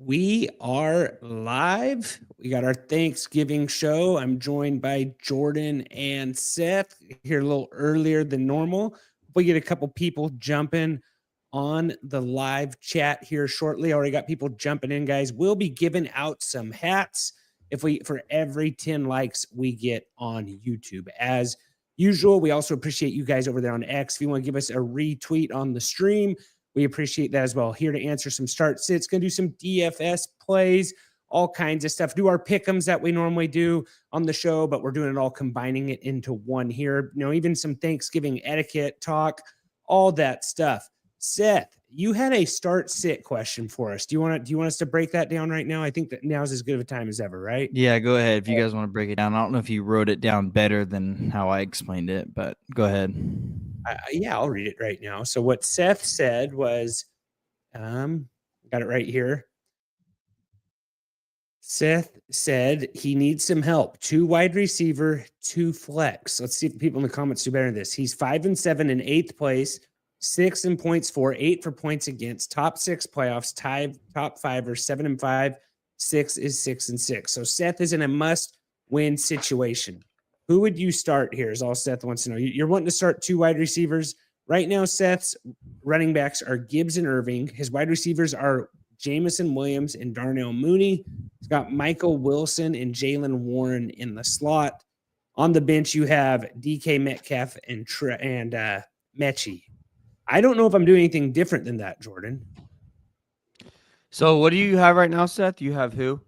We are live. We got our Thanksgiving show. I'm joined by Jordan and Seth here a little earlier than normal. We get a couple people jumping on the live chat here shortly. Already got people jumping in, guys. We'll be giving out some hats for every 10 likes we get on YouTube. As usual, we also appreciate you guys over there on X. If you want to give us a retweet on the stream, we appreciate that as well. Here to answer some start sits, going to do some DFS plays, all kinds of stuff. Do our pick'ems that we normally do on the show, but we're doing it all, combining it into one here. You know, even some Thanksgiving etiquette talk, all that stuff. Seth, you had a start sit question for us. Do you want us to break that down right now? I think that now's as good of a time as ever, right? Yeah, go ahead if you guys want to break it down. I don't know if you wrote it down better than how I explained it, but go ahead. Yeah, I'll read it right now. So what Seth said was, got it right here. Seth said he needs some help. 2 wide receiver, 2 flex. Let's see if people in the comments do better than this. He's 5-7 in 8th place, 6 in points for, 8 for points against, top 6 playoffs, tied top 5 or 7-5. 6 is 6-6. So Seth is in a must-win situation. Who would you start here? Is all Seth wants to know. You're wanting to start 2 wide receivers. Right now, Seth's running backs are Gibbs and Irving. His wide receivers are Jamison Williams and Darnell Mooney. He's got Michael Wilson and Jalen Warren in the slot. On the bench, you have DK Metcalf and Mechie. I don't know if I'm doing anything different than that, Jordan. So what do you have right now, Seth? You have who?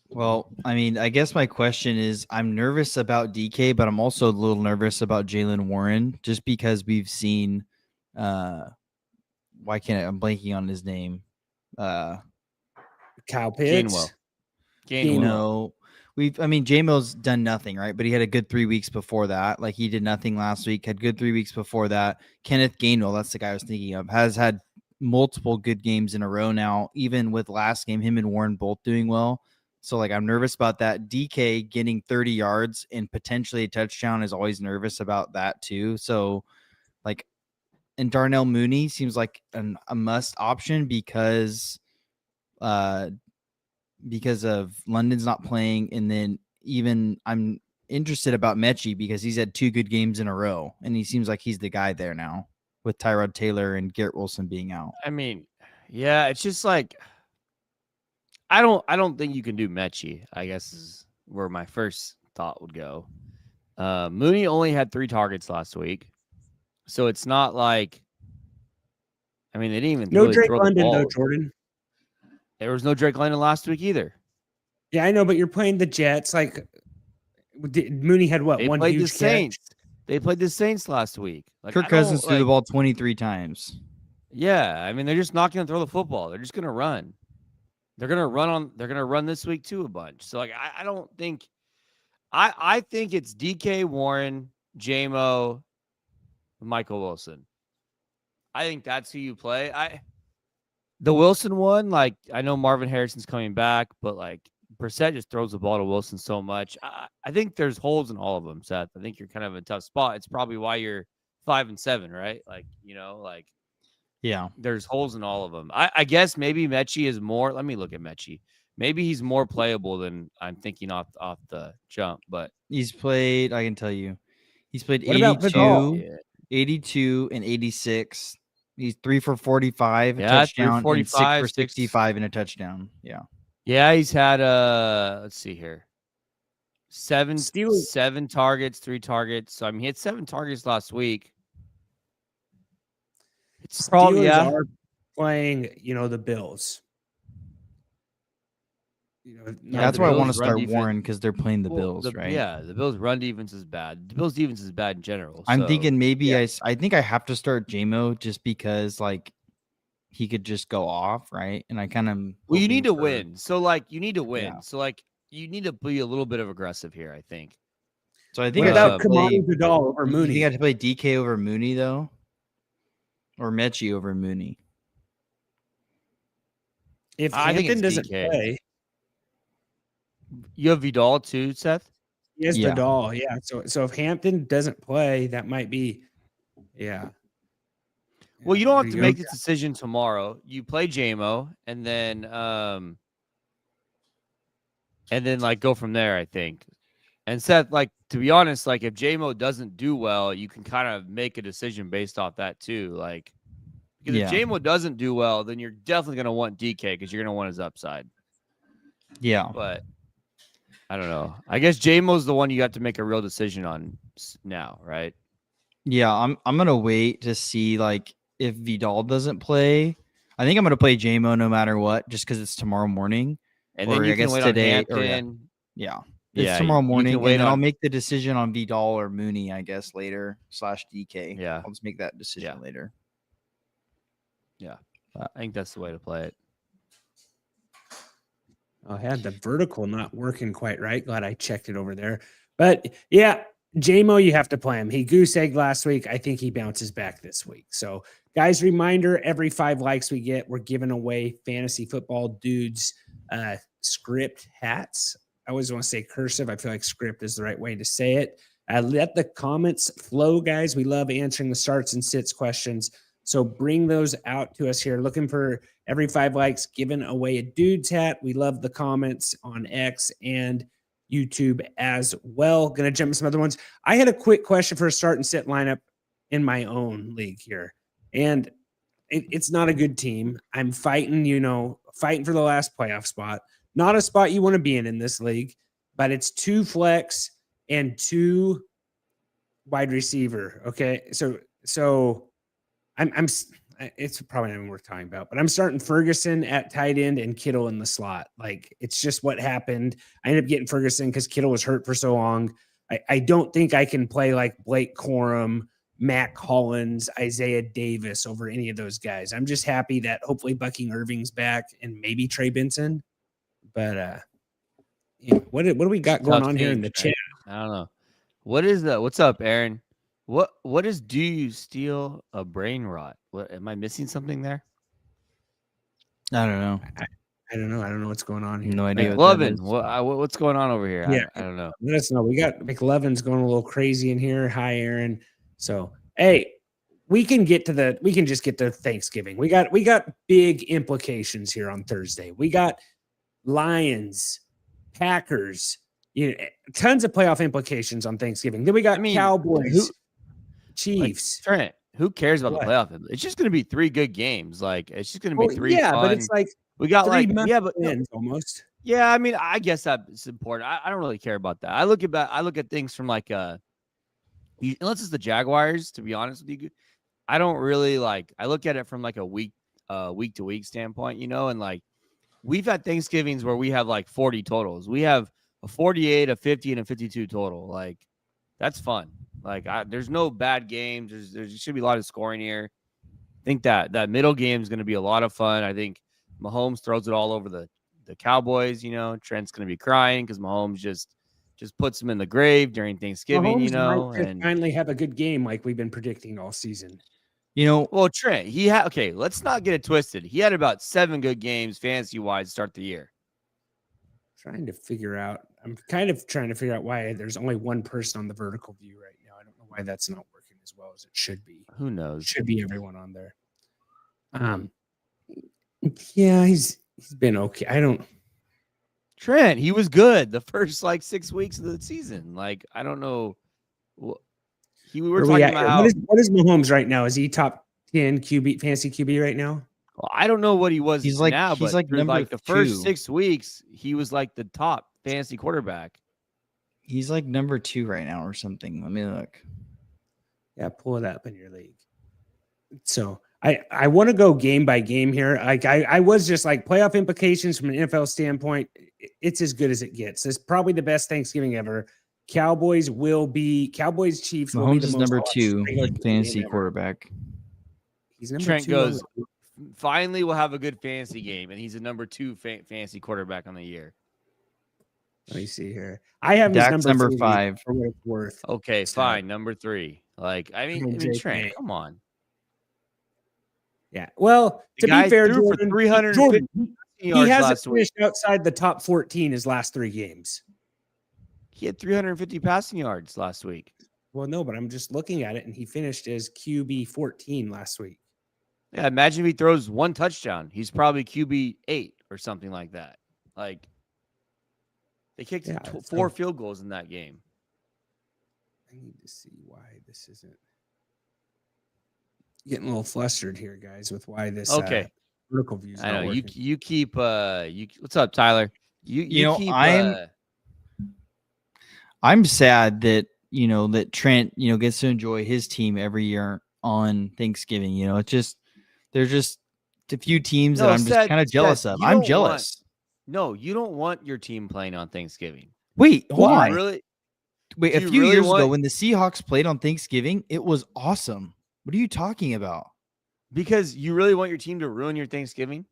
Well, I mean, I guess my question is, I'm nervous about DK, but I'm also a little nervous about Jalen Warren, just because we've seen I'm blanking on his name. Kyle Pitts. Gainwell. J-Mo's done nothing, right? But he had a good 3 weeks before that. Like, he did nothing last week, had good 3 weeks before that. Kenneth Gainwell, that's the guy I was thinking of, has had multiple good games in a row now, even with last game, him and Warren both doing well. So, like, I'm nervous about that. DK getting 30 yards and potentially a touchdown is always nervous about that too. So, like, and Darnell Mooney seems like a must option because of London's not playing. And then even I'm interested about Mechie because he's had 2 good games in a row, and he seems like he's the guy there now with Tyrod Taylor and Garrett Wilson being out. I mean, yeah, it's just like I don't think you can do Mechie, I guess is where my first thought would go. Mooney only had 3 targets last week. So it's not like, I mean, they didn't even no really Drake London though, Jordan. There was no Drake London last week either. Yeah, I know, but you're playing the Jets. Like, Mooney had what? They one played huge the Saints. Catch? They played the Saints last week. Like, Kirk Cousins threw the ball 23 times. Yeah, I mean, they're just not going to throw the football. They're just going to run. They're going to run this week too a bunch. So, like, I don't think I think it's DK, Warren, J-Mo, Michael Wilson. I think that's who you play. The Wilson one, like, I know Marvin Harrison's coming back, but like Brissett just throws the ball to Wilson so much. I think there's holes in all of them, Seth. I think you're kind of in a tough spot. It's probably why you're 5-7, right? Like, yeah, there's holes in all of them. I guess maybe Mechie is more. Let me look at Mechie. Maybe he's more playable than I'm thinking off the jump, but he's played, I can tell you, he's played 82 and 86. He's 3 for 45, a touchdown, and 6 for 65 and a touchdown. Yeah. Yeah, he's had let's see here. 7 targets, 3 targets. So I mean, he had 7 targets last week. It's probably are playing, the Bills. That's why I want to start Warren, because they're playing the Bills, right? Yeah, the Bills' run defense is bad. The Bills' defense is bad in general. I'm thinking maybe I think I have to start J-Mo just because, like, he could just go off, right? And I kind of you need to win. So, like, you need to win. Yeah. So, like, you need to be a little bit of aggressive here, I think. So I think about Kamani Vidal over Mooney. You think I have to play DK over Mooney though, or Mechie over Mooney? If Hampton doesn't play. You have Vidal too, Seth? Yes, Vidal. Yeah. So if Hampton doesn't play, that might be, yeah. Well, you don't have there to you make go. this decision tomorrow. You play JMO and then like go from there, I think. And Seth, like, to be honest, like if JMO doesn't do well, you can kind of make a decision based off that too. Like, because if Yeah. JMO doesn't do well, then you're definitely going to want DK because you're going to want his upside. Yeah. But I don't know. I guess JMO's the one you have to make a real decision on now, right? Yeah, I'm gonna wait to see like if Vidal doesn't play. I think I'm gonna play JMO no matter what, just because it's tomorrow morning. And Or then you I can guess wait on today or Hampton. yeah. It's Yeah, tomorrow you can morning, wait and then I'll on. make the decision on Vidal or Mooney, I guess, later /DK. Yeah. I'll just make that decision later. Yeah, I think that's the way to play it. I had the vertical not working quite right. Glad I checked it over there. But yeah, JMO, you have to play him. He goose egg last week. I think he bounces back this week. So, guys, reminder: every 5 likes we get, we're giving away fantasy football dudes script hats. I always want to say cursive. I feel like script is the right way to say it. Let the comments flow, guys. We love answering the starts and sits questions. So bring those out to us here. Looking for every 5 likes, giving away a dude's hat. We love the comments on X and YouTube as well. Going to jump into some other ones. I had a quick question for a start and sit lineup in my own league here. And it's not a good team. I'm fighting, fighting for the last playoff spot. Not a spot you want to be in this league, but it's 2 flex and 2 wide receiver. Okay. So I'm it's probably not even worth talking about, but I'm starting Ferguson at tight end and Kittle in the slot. Like, it's just what happened. I ended up getting Ferguson because Kittle was hurt for so long. I don't think I can play like Blake Corum, Matt Collins, Isaiah Davis over any of those guys. I'm just happy that hopefully Bucking Irving's back and maybe Trey Benson. But what do we got going on here in the chat? I don't know. What's up, Aaron? What is do you steal a brain rot? What am I missing something there? I don't know. I don't know. I don't know what's going on here. No idea. McLovin, what's going on over here? Yeah, I don't know. Let us know. We got McLovin's going a little crazy in here. Hi, Aaron. So, hey, we can just get to Thanksgiving. We got big implications here on Thursday. We got Lions, Packers, tons of playoff implications on Thanksgiving. Then we got Cowboys, Chiefs. Like, Trent, who cares about the playoff? It's just going to be 3 good games. Like, it's just going to be 3 fun. But it's like we got wins almost. Yeah, I mean, I guess that's important. I don't really care about that. I look at things from like unless it's the Jaguars, to be honest with you. I don't really I look at it from like a week to week standpoint, and like we've had Thanksgivings where we have like 40 totals. We have a 48, a 50, and a 52 total. Like, that's fun. Like, there's no bad games. There should be a lot of scoring here. I think that middle game is going to be a lot of fun. I think Mahomes throws it all over the Cowboys. Trent's going to be crying because Mahomes just puts him in the grave during Thanksgiving. Mahomes might finally have a good game like we've been predicting all season. Well, Trent, let's not get it twisted. He had about 7 good games fantasy-wise to start the year. I'm kind of trying to figure out why there's only one person on the vertical view right now. I don't know why that's not working as well as it should be. Who knows? It should be everyone on there. Yeah, he's been okay. Trent, he was good the first 6 weeks of the season. Like, I don't know. We were talking about what is Mahomes right now? Is he top 10 QB fantasy QB right now? Well, I don't know what he was he's now, he's but like number the 2. first 6 weeks, he was like the top fantasy quarterback. He's like number 2 right now or something. Let me look. Yeah, pull it up in your league. So I want to go game by game here. I was just like playoff implications from an NFL standpoint. It's as good as it gets. It's probably the best Thanksgiving ever. Cowboys Chiefs. Mahomes is number 2 fantasy quarterback. He's number Trent 2 goes, finally we'll have a good fantasy game, and he's a number 2 fantasy quarterback on the year. Let me see here. I have Dak's his number 5 for what it's worth. Okay, fine. Number 3. Like, I mean Trent, come on. Yeah. Well, to be fair, Jordan, for 350 he hasn't finished outside the top 14 his last 3 games. He had 350 passing yards last week. Well, no, but I'm just looking at it, and he finished as QB 14 last week. Yeah, imagine if he throws 1 touchdown. He's probably QB 8 or something like that. Like they kicked Yeah, 4 field goals in that game. I need to see why this isn't getting a little flustered here, guys, with why this Okay. vertical view is I not know working. you keep what's up, Tyler? You know, keep I'm sad that that Trent gets to enjoy his team every year on Thanksgiving. It's just there's just a few teams that I'm just kind of jealous of. I'm jealous. You don't want your team playing on Thanksgiving. Wait, Hold on. why? Wait, do a you few really years ago want- when the Seahawks played on Thanksgiving, it was awesome. What are you talking about? Because you really want your team to ruin your Thanksgiving?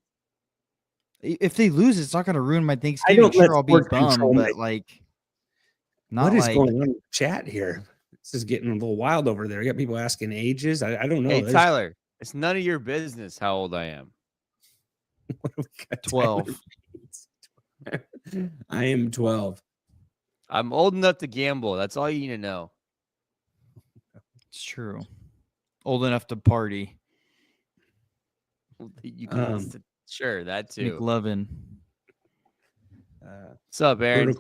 If they lose, it's not going to ruin my Thanksgiving. don't let Sure, I'll be sports bummed, control but me. like, What is going on in the chat here? This is getting a little wild over there. I got people asking ages. I don't know. Hey, Tyler, it's none of your business how old I am. 12. I am 12. I'm old enough to gamble. That's all you need to know. It's true. Old enough to party. You can sure that too. McLovin. What's up, Aaron?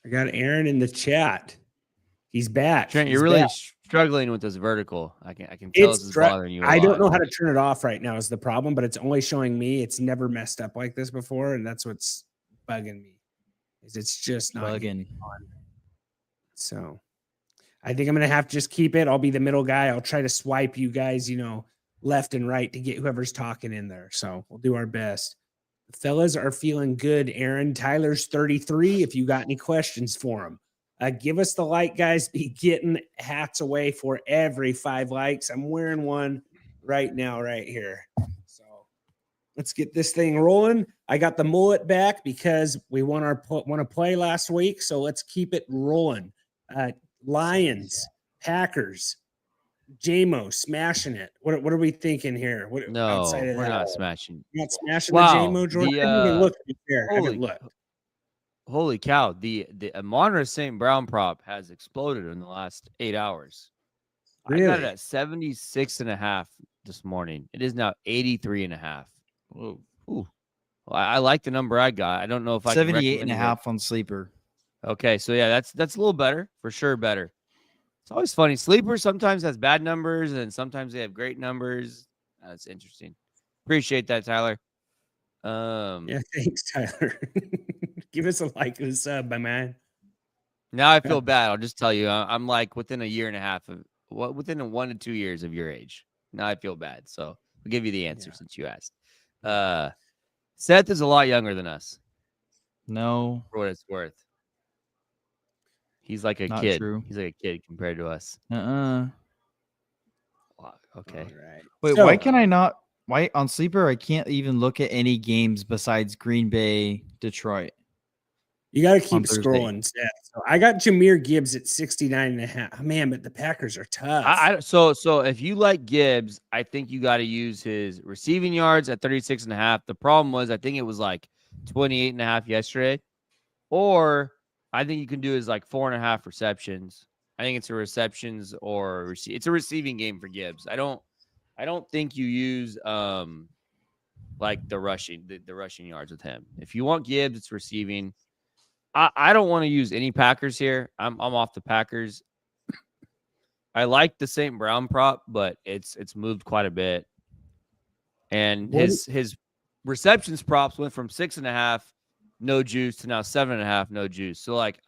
I got Aaron in the chat. He's back. Trent, He's you're really back. struggling with this vertical. I can tell this is bothering you. I don't know how to turn it off right now is the problem, but it's only showing me. It's never messed up like this before, and that's what's bugging me. Is it's just not bugging on. So I think I'm gonna have to just keep it. I'll be the middle guy. I'll try to swipe you guys, left and right to get whoever's talking in there. So we'll do our best. The fellas are feeling good. Aaron, Tyler's 33. If you got any questions for him, give us the like, guys. Be getting hats away for every 5 likes. I'm wearing one right now, right here. So let's get this thing rolling. I got the mullet back because we won to play last week. So let's keep it rolling. Lions, Packers, JMO smashing it. What are we thinking here? No, outside of we're that? not smashing. You're not smashing Wow, the JMO, Jordan. I haven't even looked to be fair. I haven't looked. Holy cow! The Amon-Ra St. Brown prop has exploded in the last 8 hours. Really? I got it at 76.5 this morning. It is now 83.5. Ooh. Well, I like the number I got. I don't know if I 78.5 on Sleeper. Okay, so yeah, that's a little better, for sure better. It's always funny. Sleeper sometimes has bad numbers, and sometimes they have great numbers. That's interesting. Appreciate that, Tyler. Yeah, thanks, Tyler. Give us a like and a sub, my man. Now I feel bad. I'll just tell you, I'm like within a year and a half of within 1 to 2 years of your age. Now I feel bad. So I'll give you the answer since you asked. Seth is a lot younger than us. No, For what it's worth. He's like a not kid. true. He's like a kid compared to us. Wow, okay. All right. Wait, why can I not? Why on Sleeper I can't even look at any games besides Green Bay, Detroit? You got to keep scrolling, Seth. So I got Jahmyr Gibbs at 69.5. Man, but the Packers are tough. So if you like Gibbs, I think you got to use his receiving yards at 36.5. The problem was I think it was like 28.5 yesterday. Or I think you can do is like 4.5 receptions. I think it's a receptions or it's a receiving game for Gibbs. I don't think you use like the rushing yards with him. If you want Gibbs, it's receiving. I don't want to use any Packers here. I'm off the Packers. I like the St. Brown prop, but it's moved quite a bit. And his receptions props went from 6.5 no juice to now 7.5 no juice. So like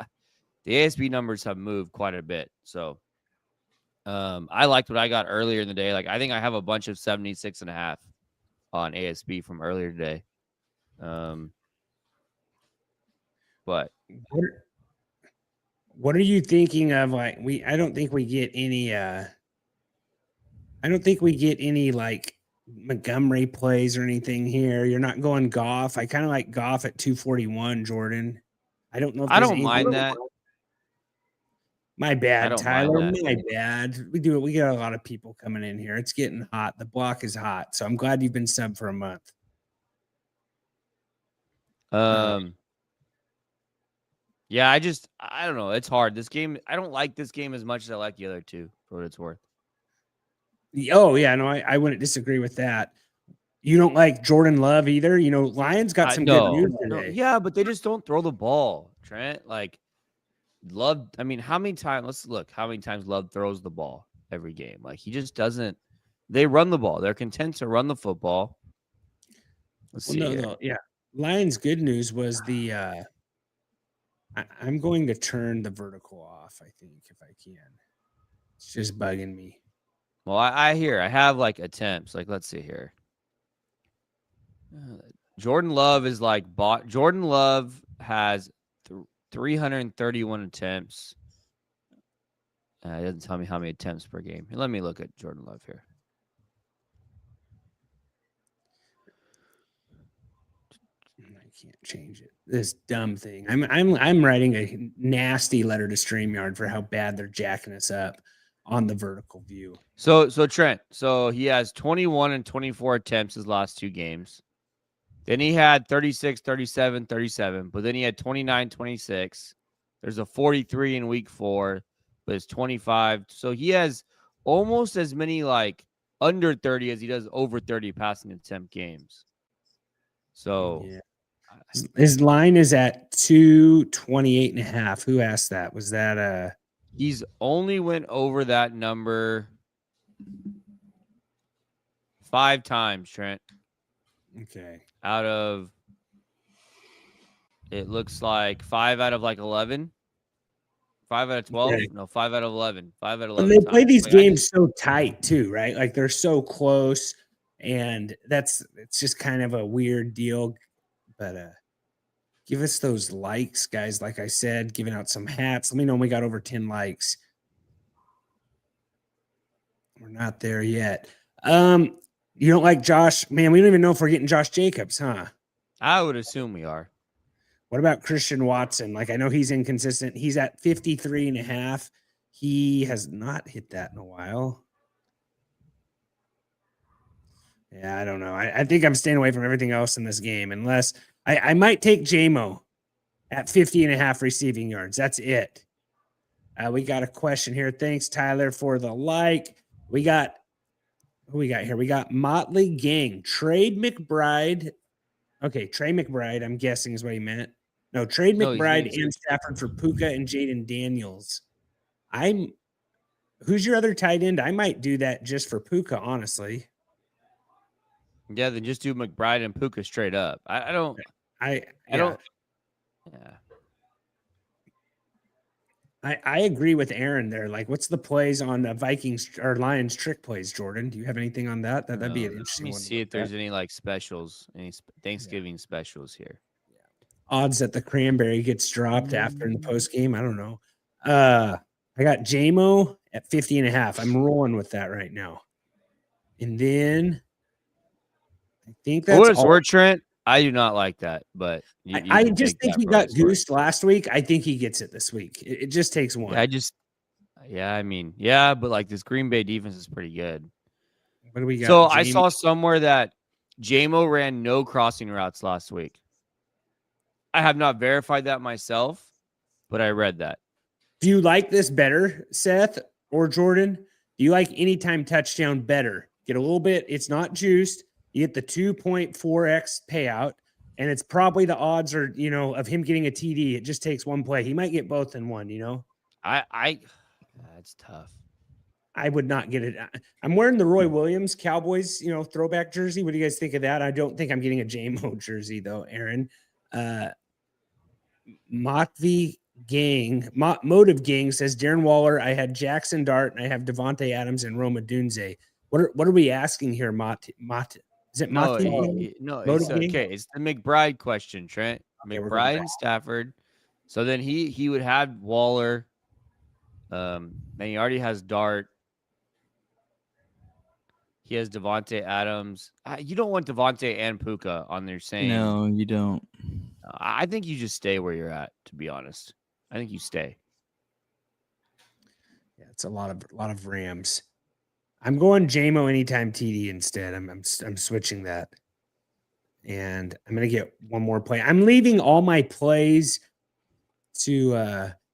the ASB numbers have moved quite a bit. So I liked what I got earlier in the day. Like I think I have a bunch of 76.5 on ASB from earlier today. But what are you thinking of? Like I don't think we get any like Montgomery plays or anything here. You're not going Goff. I kind of like Goff at 241, Jordan. I don't know if I don't mind that. My bad, Tyler. My bad. We got a lot of people coming in here. It's getting hot. The block is hot. So I'm glad you've been sub for a month. Yeah, I don't know. It's hard. This game, I don't like this game as much as I like the other two, for what it's worth. Oh yeah, no, I wouldn't disagree with that. You don't like Jordan Love either. You know, Lions got some good news today. Yeah, but they just don't throw the ball, Trent. Like Love. I mean, how many times? Let's look. How many times Love throws the ball every game? Like he just doesn't. They run the ball. They're content to run the football. Let's see. No, yeah. Lions' good news was the. I'm going to turn the vertical off. I think if I can, it's just bugging me. Well, I hear. I have like attempts. Like let's see here. Jordan Love is like bought. Jordan Love has 331 attempts. It doesn't tell me how many attempts per game. Let me look at Jordan Love here. I can't change it. This dumb thing. I'm writing a nasty letter to StreamYard for how bad they're jacking us up on the vertical view. So Trent, so he has 21 and 24 attempts his last 2 games. Then he had 36, 37, 37, but then he had 29, 26. There's a 43 in week 4, but it's 25. So he has almost as many like under 30 as he does over 30 passing attempt games. So yeah. His line is at 228.5. Who asked that? Was that he's only went over that number 5 times, Trent. Okay. Out of, it looks like 5 out of like 11. 5 out of 12? Okay. No, 5 out of 11. 5 out of 11. And they play these like, games so tight too, right? Like they're so close, and it's just kind of a weird deal. But give us those likes, guys. Like I said, giving out some hats. Let me know when we got over 10 likes. We're not there yet. You don't like Josh? Man, we don't even know if we're getting Josh Jacobs, huh? I would assume we are. What about Christian Watson? Like, I know he's inconsistent. He's at 53.5. He has not hit that in a while. Yeah, I don't know. I think I'm staying away from everything else in this game, unless I might take JMO at 50.5 receiving yards. That's it. We got a question here. Thanks, Tyler, for the like. We got, who we got here? We got Motley Gang. Trade McBride. Okay, Trey McBride, I'm guessing is what he meant. No, trade McBride and Stafford for Puka and Jaden Daniels. Who's your other tight end? I might do that just for Puka, honestly. Yeah, then just do McBride and Puka straight up. I don't. Yeah. I agree with Aaron there. Like, what's the plays on the Vikings or Lions trick plays, Jordan? Do you have anything on that? That'd be an interesting one. Let me see if there's any like specials, any Thanksgiving specials here. Odds that the cranberry gets dropped after in the post game. I don't know. I got JMO at 50.5. I'm rolling with that right now. And then I think that's what is word, Trent? I do not like that, but I just think he got goosed last week. I think he gets it this week. It just takes one. But like this Green Bay defense is pretty good. What do we got? So I saw somewhere that JMO ran no crossing routes last week. I have not verified that myself, but I read that. Do you like this better, Seth or Jordan? Do you like anytime touchdown better? Get a little bit. It's not juiced. You get the 2.4x payout, and it's probably the odds are, of him getting a TD. It just takes one play. He might get both in one, That's tough. I would not get it. I'm wearing the Roy Williams Cowboys, throwback jersey. What do you guys think of that? I don't think I'm getting a JMO jersey though, Aaron. Motive Gang says Darren Waller. I had Jackson Dart, and I have Devontae Adams and Roma Dunze. What are we asking here, Mott? Is it No, it's okay. It's the McBride question, Trent. McBride and Stafford. So then he would have Waller. And he already has Dart. He has Devontae Adams. You don't want Devontae and Puka on their same. No, you don't. I think you just stay where you're at, to be honest. I think you stay. Yeah, it's a lot of Rams. I'm going JMO anytime TD instead. I'm switching that. And I'm going to get one more play. I'm leaving all my plays to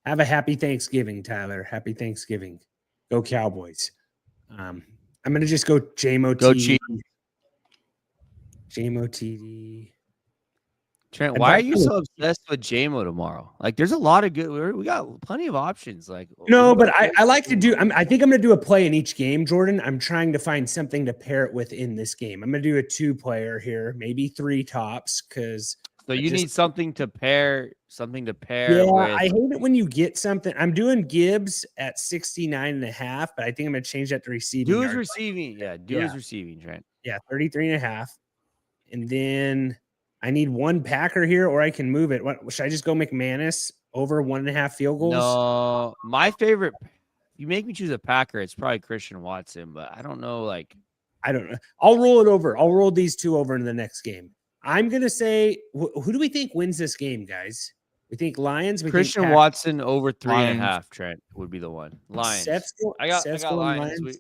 have a happy Thanksgiving, Tyler. Happy Thanksgiving. Go Cowboys. I'm gonna just go JMO Go TD. cheat. JMO TD. Trent, And why are Vice you Versa. so obsessed with JMO tomorrow? Like, there's a lot of good. We got plenty of options. Like, No, who but else I like to do. JMO? I think I'm going to do a play in each game, Jordan. I'm trying to find something to pair it with in this game. I'm going to do a 2-player here, maybe 3 tops, because So you need something to pair. Yeah, With. I hate it when you get something. I'm doing Gibbs at 69.5, but I think I'm going to change that to receiving Do is yards. receiving. Yeah, do is receiving, Trent. Yeah, 33.5. And then I need one Packer here, or I can move it. What should I just go McManus over 1.5 field goals? No, my favorite. You make me choose a Packer. It's probably Christian Watson, but I don't know. Like, I don't know. I'll roll it over. I'll roll these 2 over into the next game. I'm going to say, who do we think wins this game, guys? We think Lions. We Christian think Watson over 3.5. Lions. Trent would be the one. Lions. Seth's I got going Lions.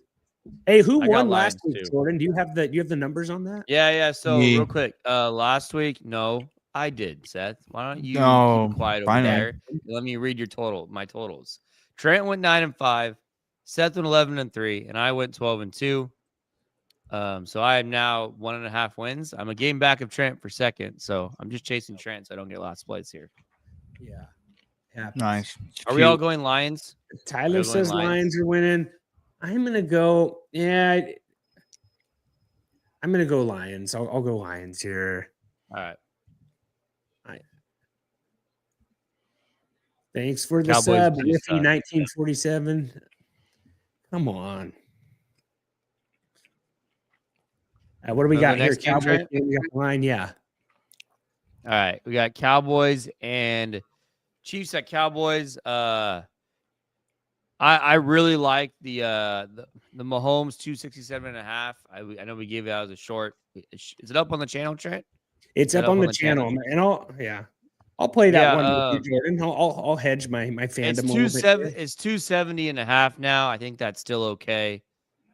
Hey, who I got won last Lions week, too. Jordan? Do you have the numbers on that? Yeah. So Me. real quick, last week, no, I did. Seth, why don't you No, keep it quiet over fine, man. there? Let me read my totals. Trent went 9-5, Seth went 11-3, and I went 12-2. So I am now 1.5 wins. I'm a game back of Trent for second, so I'm just chasing Trent so I don't get last place here. Yeah. Happens. Nice. Are we all going Lions? Tyler says Lions are winning. I'm gonna go. Yeah, I'm gonna go Lions. I'll go Lions here. All right. Thanks for the Cowboys, sub, please Iffy suck. 1947. Come on. What do we got here? next game, Cowboys. Trent? We got line. Yeah. All right, we got Cowboys and Chiefs at Cowboys. I really like the Mahomes 267.5. I know we gave that as a short. Is it up on the channel, Trent? It's up on the channel, and I'll play that one with you, Jordan. I'll hedge my fandom. It's 270.5 now. I think that's still okay.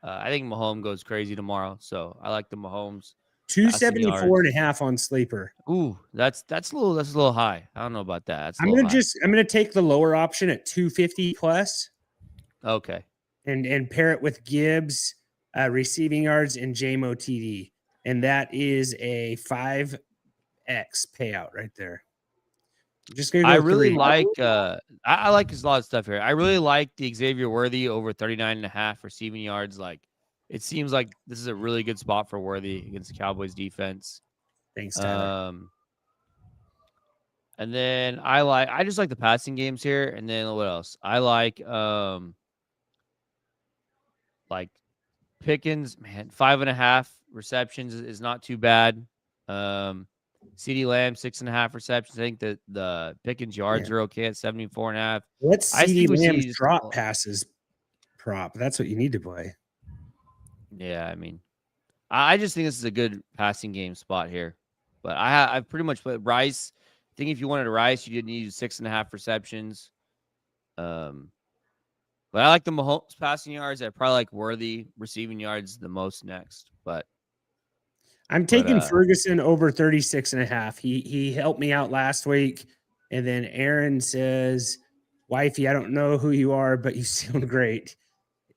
I think Mahomes goes crazy tomorrow, so I like the Mahomes. 274.5 on sleeper. Ooh, that's a little high. I don't know about that. I'm gonna take the lower option at 250 plus. Okay. And pair it with Gibbs, receiving yards, and JMO TD. And that is a 5x payout right there. Just gonna go I really 3. like I like a lot of stuff here. I really like the Xavier Worthy over 39.5 receiving yards. Like, it seems like this is a really good spot for Worthy against the Cowboys defense. Thanks, Tyler. And then I just like the passing games here. And then what else? I like Pickens, man, 5.5 receptions is not too bad. CeeDee Lamb, 6.5 receptions. I think that the Pickens yards are okay at 74.5. What's CeeDee Lamb's drop passes prop? That's what you need to play. Yeah, I mean, I just think this is a good passing game spot here. But I've pretty much played Rice. I think if you wanted a Rice, you did need 6.5 receptions. But I like the Mahomes passing yards. I probably like Worthy receiving yards the most next. But I'm taking Ferguson over 36.5. He helped me out last week. And then Aaron says, wifey, I don't know who you are, but you sound great.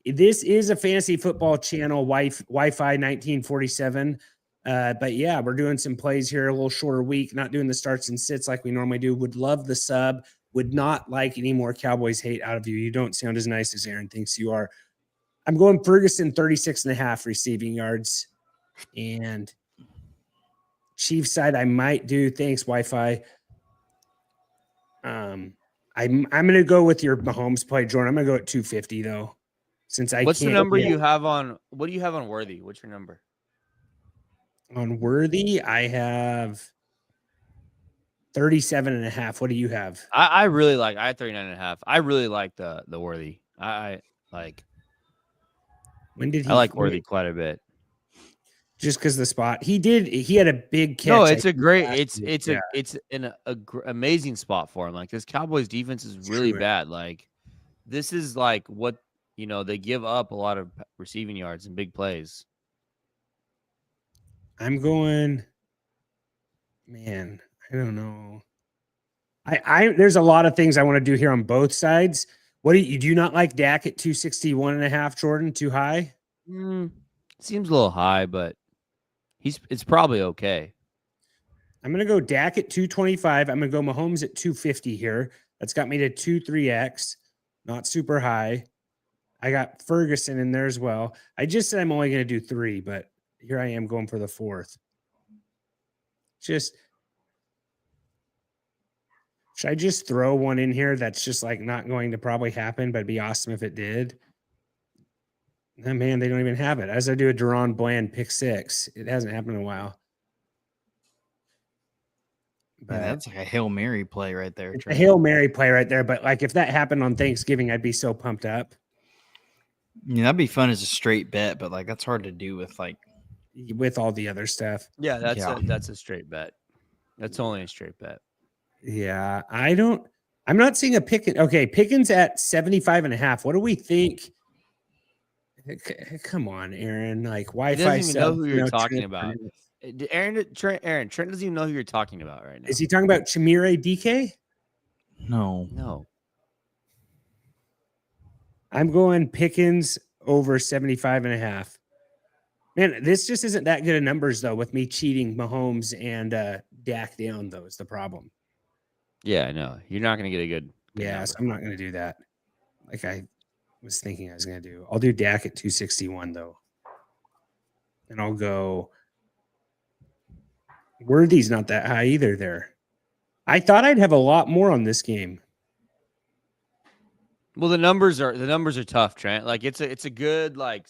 This is a fantasy football channel, Wi-Fi 1947. But yeah, we're doing some plays here, a little shorter week, not doing the starts and sits like we normally do. Would love the sub. Would not like any more Cowboys hate out of you. You don't sound as nice as Aaron thinks you are. I'm going Ferguson 36.5 receiving yards. And Chiefs side, I might do. Thanks, Wi-Fi. I'm gonna go with your Mahomes play, Jordan. I'm gonna go at 250 though. Since what's the number you have on? What do you have on Worthy? What's your number? On Worthy, I have 37.5. What do you have? I really like. I had 39.5. I really like the Worthy. I like. When did he? I like Worthy quite a bit. Just because the spot he had a big catch. No, it's a great. It's an amazing spot for him. Like, this Cowboys defense is really bad. Like, this is like what they give up a lot of receiving yards and big plays. I'm going. Man, I don't know. I there's a lot of things I want to do here on both sides. What do you not like Dak at 261.5, Jordan? Too high? Seems a little high, but it's probably okay. I'm going to go Dak at 225. I'm going to go Mahomes at 250 here. That's got me to 2-3x. Not super high. I got Ferguson in there as well. I just said I'm only going to do 3, but here I am going for the 4th. Should I just throw one in here that's just like not going to probably happen, but it'd be awesome if it did? Oh, man, they don't even have it. As I do a Deron Bland pick 6. It hasn't happened in a while. But Yeah, that's like a Hail Mary play right there. It's a Hail Mary play right there. But like if that happened on Thanksgiving, I'd be so pumped up. Yeah, that'd be fun as a straight bet, but like that's hard to do with all the other stuff. Yeah, that's a straight bet. That's only a straight bet. Yeah, I'm not seeing a Pickens. Okay, Pickens at 75.5. What do we think? Come on, Aaron. Like Wi-Fi. He doesn't even know who you're talking about. Trent doesn't even know who you're talking about right now. Is he talking about Chimere DK? No. I'm going Pickens over 75.5. Man, this just isn't that good of numbers though. With me cheating Mahomes and Dak down, though, is the problem. Yeah, I know. You're not going to get a good Yes, number. I'm not going to do that. Like I was thinking I was going to do. I'll do Dak at 261 though, and I'll go. Worthy's not that high either. There, I thought I'd have a lot more on this game. Well, the numbers are tough, Trent. Like it's a good like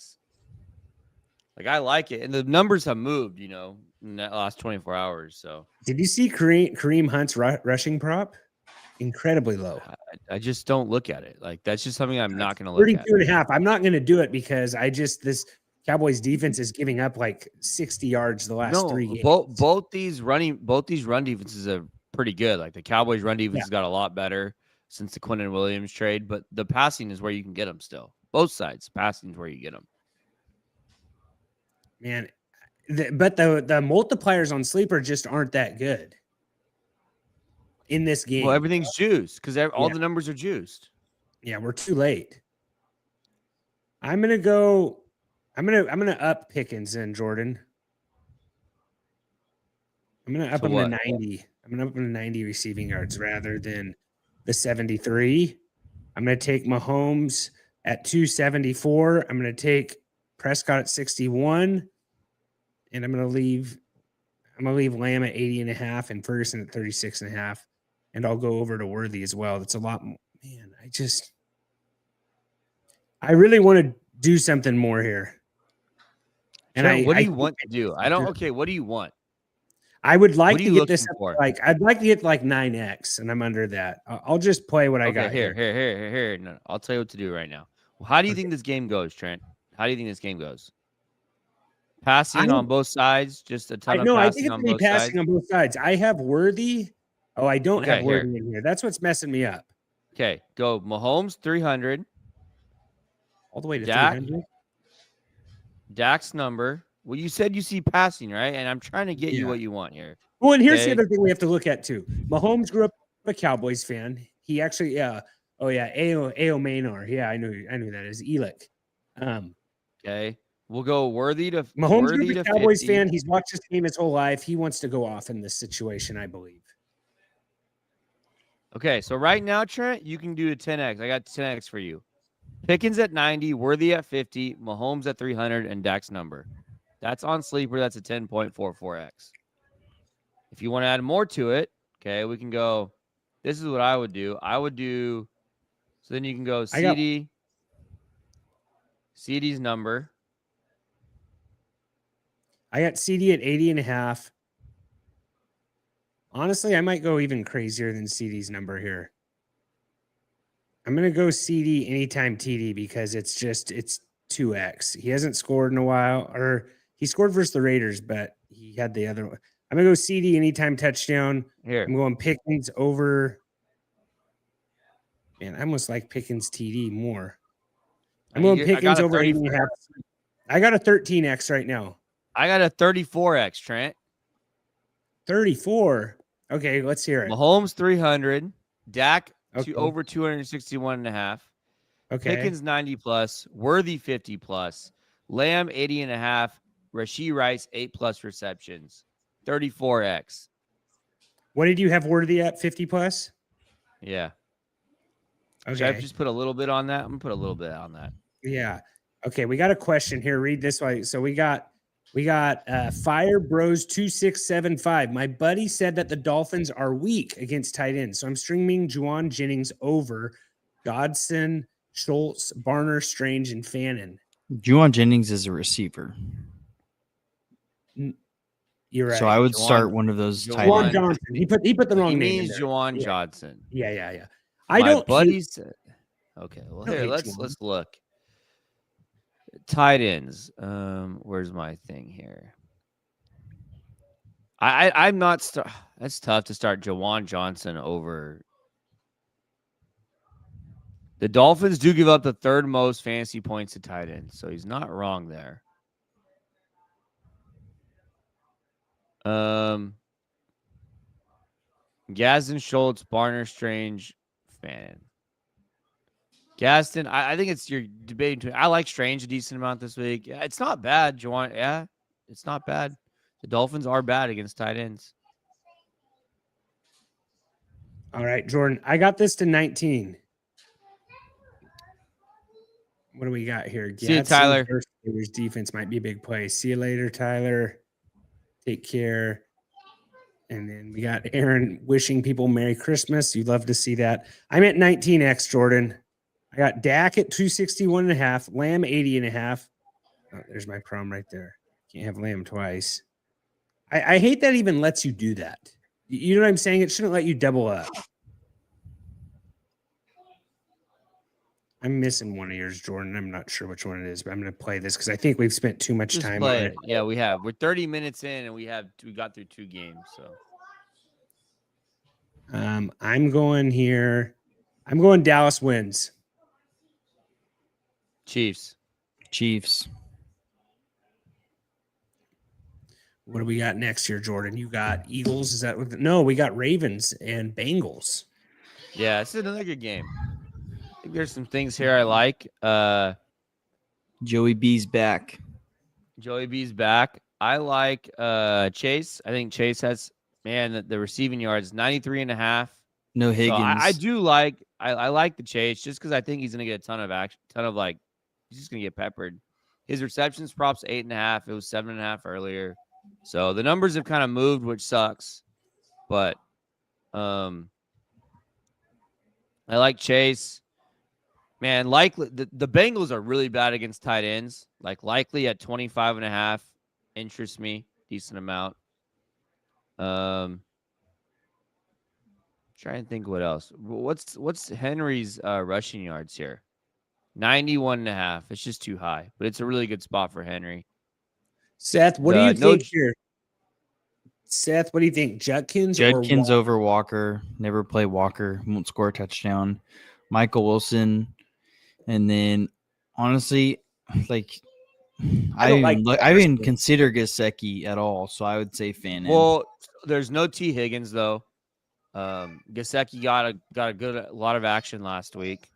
I like it, and the numbers have moved, in that last 24 hours. So, did you see Kareem Hunt's rushing prop? Incredibly low. I just don't look at it. Like that's just something I'm not going to look at. 32.5. I'm not going to do it because this Cowboys defense is giving up like 60 yards the last 3 games. Both these run defenses are pretty good. Like the Cowboys run defense has got a lot better since the Quinnen Williams trade, but the passing is where you can get them still. Both sides, passing is where you get them. Man, but the multipliers on Sleeper just aren't that good in this game. Well, everything's juiced because all the numbers are juiced. Yeah, we're too late. I'm gonna up Pickens and Jordan. I'm gonna up him to 90. I'm gonna up him to 90 receiving yards rather than the 73. I'm gonna take Mahomes at 274. I'm gonna take Prescott at 61, and I'm gonna leave Lamb at 80.5 and Ferguson at 36.5, and I'll go over to Worthy as well. That's a lot more. Man, I really want to do something more here. And what do you want to do? Okay, what do you want? I would like to get this up, I'd like to get like 9x, and I'm under that. I'll just play what I got here. No, I'll tell you what to do right now. Well, how do you think this game goes, Trent? How do you think this game goes? Passing on both sides, just a ton of passing. I think it's going to be passing on both sides. I have Worthy. Oh, I don't have Worthy in here. That's what's messing me up. Okay, go Mahomes 300. All the way to 300. Dak's number. Well, you said you see passing, right? And I'm trying to get you what you want here. Well, and here's the other thing we have to look at too. Mahomes grew up a Cowboys fan. He actually, A.O. Maynard. Yeah, I knew who that is. Elick. Okay. We'll go Worthy to Mahomes grew up a Cowboys fan. He's watched this game his whole life. He wants to go off in this situation, I believe. Okay, so right now, Trent, you can do a 10x. I got 10x for you. Pickens at 90, Worthy at 50, Mahomes at 300, and Dak's number. That's on Sleeper. That's a 10.44x. If you want to add more to it, okay, we can go. This is what I would do. So then you can go CD's number. I got CD at 80.5. Honestly, I might go even crazier than CD's number here. I'm going to go CD anytime TD because it's 2x. He hasn't scored in a while, or he scored versus the Raiders, but he had the other one. I'm going to go CD anytime touchdown. Here. I'm going Pickens over. Man, I almost like Pickens TD more. I'm going Pickens over 8.5. I got a 13x right now. I got a 34x, Trent. 34. Okay, let's hear it. Mahomes 300, Dak over 261.5. Okay. Pickens 90 plus, Worthy 50 plus, Lamb 80.5. Rashee Rice 8+ receptions. 34x. What did you have Worthy at 50 plus? Yeah. Okay. Should I just put a little bit on that? I'm gonna put a little bit on that. Yeah. Okay. We got a question here. Read this way. So we got Fire Bros 2675. My buddy said that the Dolphins are weak against tight ends. So I'm streaming Juwan Jennings over Godson, Schultz, Barner, Strange, and Fannin. Juwan Jennings is a receiver. You're right. So I would Juwan- start one of those tight Juwan ends. Johnson. He put the wrong He name in means there. Juwan Yeah. Johnson. Yeah. My don't hate- buddy said. Okay, well Don't here hate let's Juwan. look. Tight ends. Where's my thing here? I'm not. That's tough to start Juwan Johnson over. The Dolphins do give up the third most fantasy points to tight ends, so he's not wrong there. Gaston, Schultz, Barner, Strange, Fannin. Gaston, I think it's your debating between. I like Strange a decent amount this week. Yeah, it's not bad, Juwan. Yeah, it's not bad. The Dolphins are bad against tight ends. All right, Jordan. I got this to 19. What do we got here? See you, Gadsden Tyler. versus Steelers defense might be a big play. See you later, Tyler. Take care. And then we got Aaron wishing people Merry Christmas. You'd love to see that. I'm at 19x, Jordan. I got Dak at 261.5, Lamb 80.5. Oh, there's my prom right there. Can't have Lamb twice. I hate that even lets you do that. You know what I'm saying? It shouldn't let you double up. I'm missing one of yours, Jordan. I'm not sure which one it is, but I'm going to play this because I think we've spent too much Just time play on it. it. Yeah, we have. We're 30 minutes in, and we got through 2 games. So I'm going here. I'm going Dallas wins. Chiefs. What do we got next here, Jordan? You got Eagles? Is that what? No, we got Ravens and Bengals. Yeah, it's another good game. I think there's some things here I like. Joey B's back. Joey B's back. I like Chase. I think Chase has the receiving yards 93.5. No Higgins. So I do like I like the Chase just because I think he's gonna get a ton of action, he's just gonna get peppered. His receptions props 8.5. It was 7.5 earlier. So the numbers have kind of moved, which sucks. But I like Chase. Man, likely the Bengals are really bad against tight ends. Like likely at 25.5 interests me decent amount. Trying to think what else. What's Henry's rushing yards here? 91.5. It's just too high, but it's a really good spot for Henry. Seth, what do you think here? Seth, what do you think? Judkins over Walker. Never play Walker. Won't score a touchdown. Michael Wilson. And then, honestly, like I didn't consider Gesicki at all, so I would say Fannin. Well, there's no T. Higgins though. Gesicki got a lot of action last week.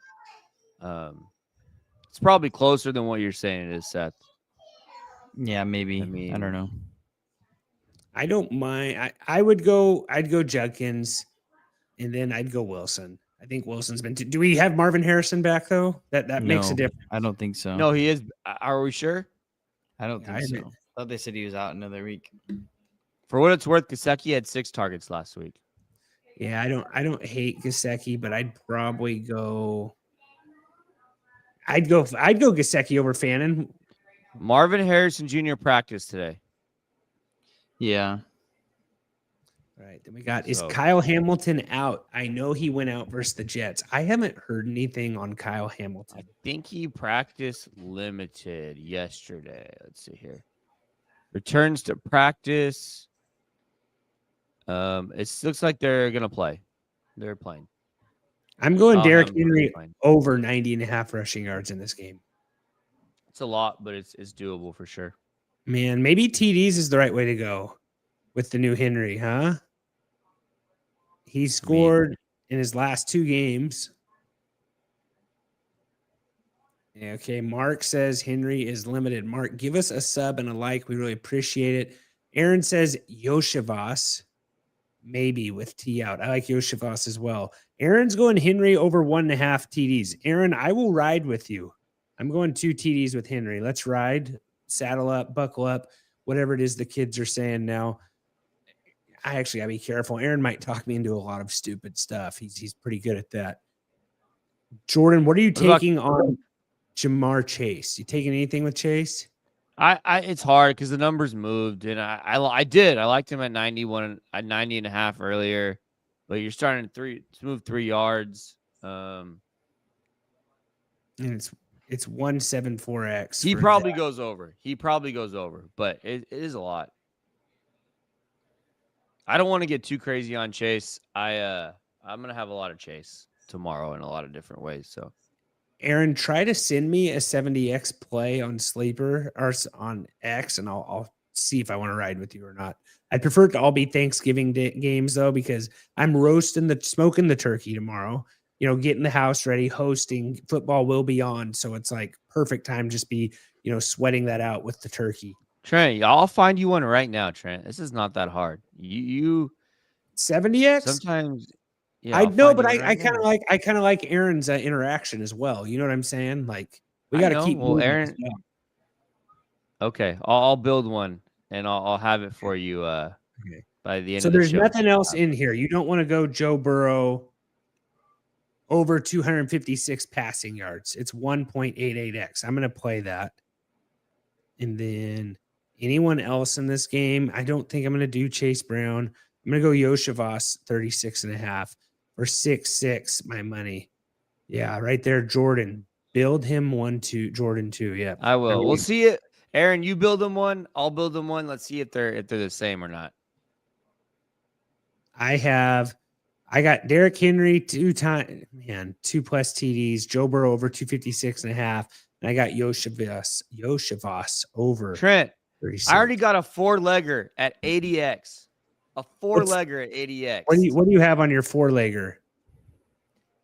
It's probably closer than what you're saying it is, Seth. Yeah, maybe. I don't know. I don't mind. I'd go Judkins, and then I'd go Wilson. I think Wilson's been. Do we have Marvin Harrison back though? That makes a difference. I don't think so. No, he is. Are we sure? I don't think so. I thought they said he was out another week. For what it's worth, Gesicki had 6 targets last week. Yeah, I don't hate Gesicki, but I'd probably go. I'd go Gesicki over Fannin. Marvin Harrison Jr. practiced today. Yeah. Right. Then we got, is Kyle Hamilton out? I know he went out versus the Jets. I haven't heard anything on Kyle Hamilton. I think he practiced limited yesterday. Let's see here. Returns to practice. It looks like they're going to play. They're playing. I'm going Derrick Henry over 90.5 rushing yards in this game. It's a lot, but it's doable for sure. Man, maybe TDs is the right way to go with the new Henry, huh? He scored in his last 2 games. Yeah, okay. Mark says Henry is limited. Mark, give us a sub and a like. We really appreciate it. Aaron says Yoshivas, maybe with T out. I like Yoshivas as well. Aaron's going Henry over 1.5 TDs. Aaron, I will ride with you. I'm going 2 TDs with Henry. Let's ride. Saddle up, buckle up, whatever it is the kids are saying now. I actually gotta be careful. Aaron might talk me into a lot of stupid stuff. He's pretty good at that. Jordan, what are you taking on Jamar Chase? You taking anything with Chase? It's hard because the numbers moved, and I liked him at 91 at 90.5 earlier, but you're starting to move 3 yards. And it's 174x. He probably goes over. But it is a lot. I don't want to get too crazy on Chase. I'm gonna have a lot of Chase tomorrow in a lot of different ways. So, Aaron, try to send me a 70x play on Sleeper or on X, and I'll see if I want to ride with you or not. I'd prefer it to all be Thanksgiving games though, because I'm smoking the turkey tomorrow. You know, getting the house ready, hosting. Football will be on, so it's like perfect time. Just be sweating that out with the turkey. Trent, I'll find you one right now, Trent. This is not that hard. You 70x sometimes. Yeah, I know, but I kind of like Aaron's interaction as well. You know what I'm saying? Like we got to keep. Well, Aaron. Okay, I'll build one and I'll have it for you by the end. So of the there's show. nothing else in here. You don't want to go Joe Burrow over 256 passing yards. It's 1.88x. I'm going to play that. And then anyone else in this game, I don't think I'm going to do Chase Brown. I'm going to go Yoshivas 36.5 or 6.6. My money. Yeah, right there. Jordan, build him 1-2. Jordan 2. Yeah, I will. We'll see it. Aaron, you build them one. I'll build them one. Let's see if they're the same or not. I got Derrick Henry 2 plus TDs, Joe Burrow over 256.5, and I got Yoshivas over Trent. 36. I already got a 4-legger at 80x. A 4-legger at 80x. What do you have on your 4-legger?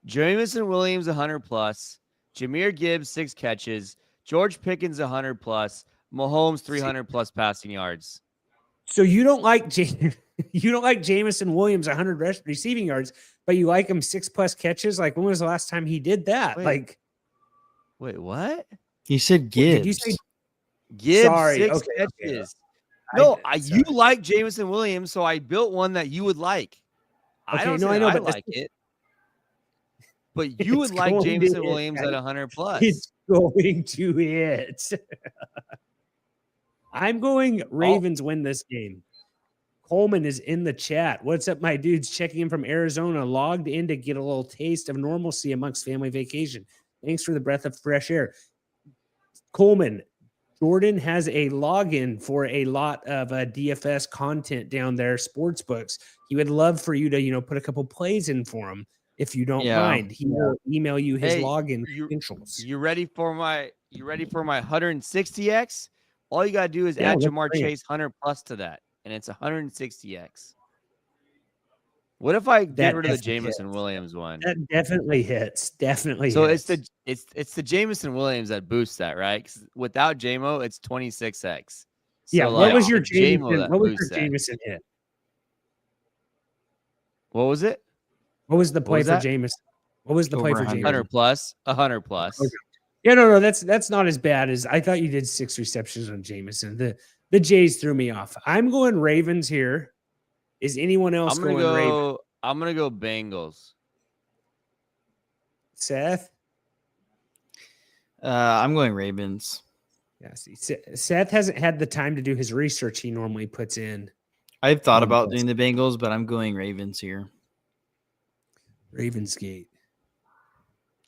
Jamison Williams 100 plus, Jahmyr Gibbs 6 catches, George Pickens 100 plus, Mahomes 300 plus passing yards. So you don't like Jamison Williams 100 receiving yards, but you like him 6 plus catches? Like when was the last time he did that? Wait, what? He said Gibbs. Did you say Gibbs? Sorry, 6 okay, catches. okay. No, you like Jamison Williams, so I built one that you would like. Okay, I don't no, say I know, I but like it. But you would like Jamison Williams at 100 plus. It's going to hit. I'm going Ravens win this game. Coleman is in the chat. What's up, my dudes? Checking in from Arizona, logged in to get a little taste of normalcy amongst family vacation. Thanks for the breath of fresh air. Coleman, Jordan has a login for a lot of DFS content down there, sports books. He would love for you to, put a couple plays in for him if you don't mind. He will email you his login credentials. You ready for my 160x? All you gotta do is add Jamar Chase 100 plus to that, and it's 160x. What if I get rid of the Jamison Williams one? That definitely hits. Definitely. So hits. it's the Jamison Williams that boosts that, right? 'Cause without JMO, it's 26x. So yeah. What was your Jameson? What was your Jameson hit? What was it? What was the play for Jameson? What was the play for Jameson? 100 plus. 100 plus. Okay. Yeah, no, that's not as bad as I thought. You did 6 receptions on Jameson. The Jays threw me off. I'm going Ravens here. Is anyone else going Ravens? I'm gonna go Bengals. Seth? I'm going Ravens. Yeah, see, Seth hasn't had the time to do his research he normally puts in. I've thought about doing the Bengals, but I'm going Ravens here. Ravensgate.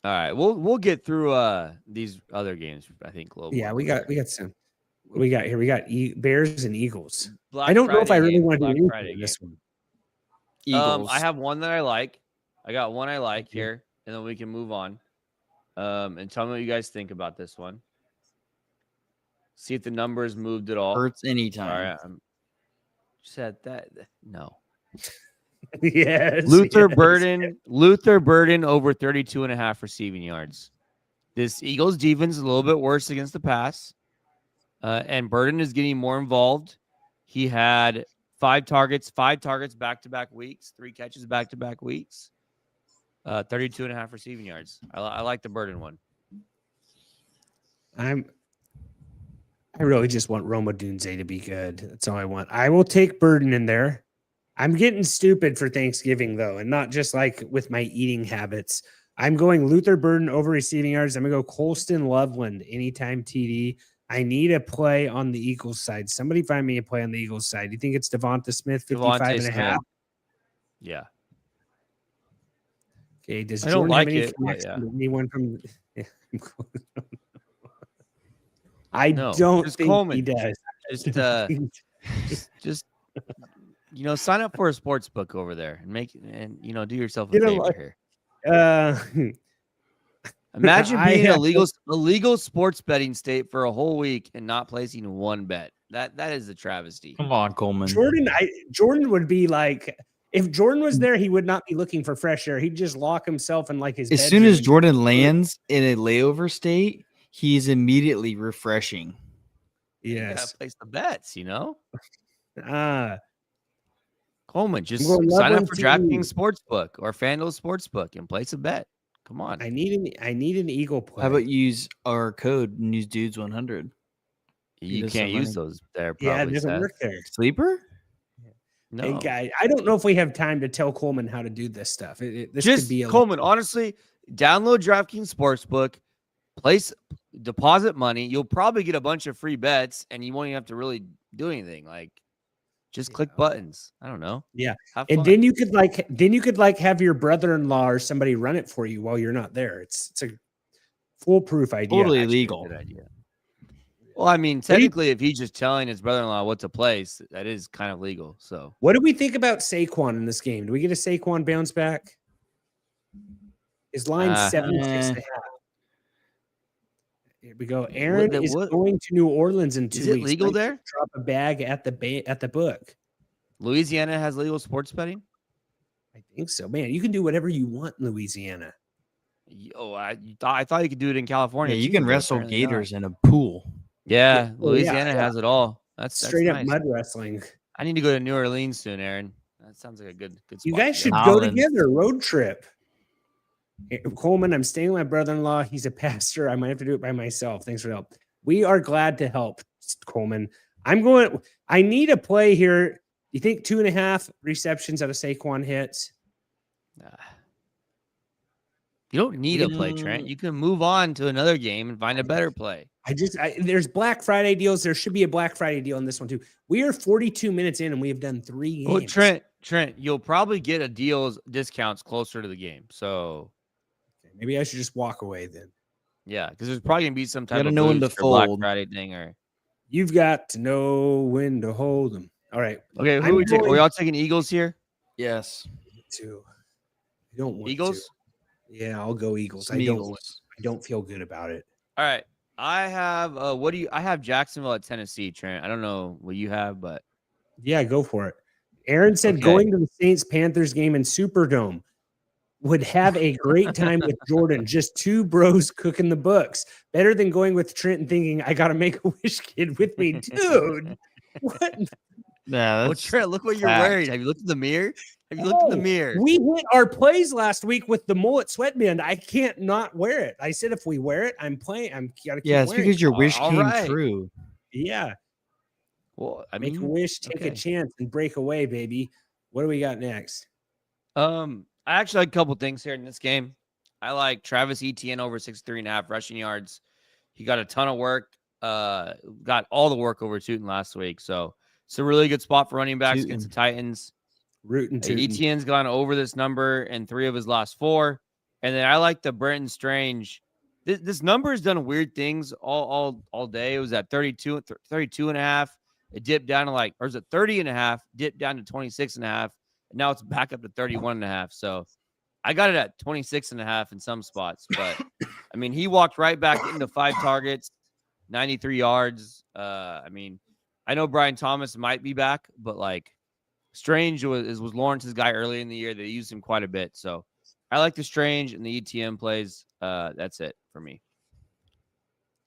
All right, we'll get through these other games. I think global. Yeah, we got some. What we got here? We got Bears and Eagles. I don't know if I really want to do this one. Eagles. I have one that I like. I got one I like here, and then we can move on. And tell me what you guys think about this one. See if the numbers moved at all. Hurts anytime. All right, said that no. Yes. Luther Burden over 32.5 receiving yards. This Eagles defense is a little bit worse against the pass. And Burden is getting more involved. He had 5 targets back-to-back weeks, 3 catches back-to-back weeks, 32.5 receiving yards. I like the Burden one. I really just want Roma Dunze to be good. That's all I want. I will take Burden in there. I'm getting stupid for Thanksgiving, though, and not just like with my eating habits. I'm going Luther Burden over receiving yards. I'm going to go Colston Loveland anytime TD. I need a play on the Eagles side. Somebody find me a play on the Eagles side. Do you think it's Devonta Smith, 55.5? Yeah. Okay, does I don't Jordan like have any it, but connection yeah. to anyone from I No, don't just think Coleman. he does. Just sign up for a sports book over there and do yourself a You know, favor like, here. Imagine I being have a legal sports betting state for a whole week and not placing one bet. That is a travesty. Come on, Coleman. Jordan would be like, if Jordan was there, he would not be looking for fresh air. He'd just lock himself in like his As soon bedroom as and- Jordan lands in a layover state, he's immediately refreshing. You gotta Yes. place the bets, Ah, Coleman, just I'm going sign up Loveland for TD. DraftKings Sportsbook or FanDuel Sportsbook and place a bet. Come on. I need an Eagle play. How about you use our code and use Dudes 100? You does can't some use money. those there, Yeah, it probably. doesn't Seth. work there. Sleeper? No. Hey, guy, I don't know if we have time to tell Coleman how to do this stuff. This Just could be a Coleman, honestly, download DraftKings Sportsbook, deposit money. You'll probably get a bunch of free bets, and you won't even have to really do anything. Like, just click buttons. I don't know. Yeah. Have And fun. then you could have your brother-in-law or somebody run it for you while you're not there. It's a foolproof idea. Totally Actually, legal. good idea. Well, I mean, technically, if he's just telling his brother-in-law what to place, that is kind of legal. So, What do we think about Saquon in this game? Do we get a Saquon bounce back? His line 76.5. Here we go. Aaron is going to New Orleans in 2 weeks. Is it legal Might there? Drop a bag at the book. Louisiana has legal sports betting? I think so. Man, you can do whatever you want in Louisiana. Oh, I thought you could do it in California. Yeah, you too, can but wrestle apparently gators in a pool. Yeah, Yeah. Louisiana Yeah. has it all. That's Straight up nice. mud wrestling. I need to go to New Orleans soon, Aaron. That sounds like a good spot. You guys to should go. go Collins. together. Road trip. Coleman, I'm staying with my brother-in-law. He's a pastor. I might have to do it by myself. Thanks for the help. We are glad to help, Coleman. I need a play here. You think 2.5 receptions out of Saquon hits? You don't need a play, Trent. You can move on to another game and find a better play. There's Black Friday deals. There should be a Black Friday deal on this one too. We are 42 minutes in and we have done 3 games. Well, Trent, you'll probably get a deals discounts closer to the game. So maybe I should just walk away then. yeah, because there's probably gonna be some type Gotta of know when to boost or Black fold. Friday thing or You've got to know when to hold them. All right. okay. Who are we taking? Are we all taking Eagles here? Yes. I don't want Eagles. to. Yeah, I'll go Eagles. Some Eagles. I don't feel good about it. All right. I have I have Jacksonville at Tennessee, Trent. I don't know what you have, but Yeah, go for it. Aaron said Okay. going to the Saints-Panthers game in Superdome would have a great time with Jordan. Just 2 bros cooking the books. Better than going with Trent and thinking, I got to make a wish kid with me. Dude, what? Yeah, oh, that's Trent, look what you're fact. wearing. Have you looked in the mirror? Have you looked in the mirror? We hit our plays last week with the mullet sweatband. I can't not wear it. I said if we wear it, I'm playing. I'm gotta keep yeah, it's wearing because it. your wish All came right. true. Yeah. Well, I Make mean, a wish, take a okay. chance, and break away, baby. What do we got next? I actually like a couple things here in this game. I like Travis Etienne over 63.5 rushing yards. He got a ton of work. Got all the work over Tootin last week. So it's a really good spot for running backs against the Titans. Rootin' tootin'. Etienne's gone over this number in 3 of his last 4. And then I like the Brenton Strange. This number has done weird things all day. It was at 32.5. It dipped down to or is it 30.5? Dipped down to 26.5. And now it's back up to 31.5. So I got it at 26.5 in some spots. But I mean, he walked right back into 5 targets, 93 yards. I mean, I know Brian Thomas might be back, but Strange was Lawrence's guy early in the year. They used him quite a bit. So I like the Strange and the ETM plays. That's it for me.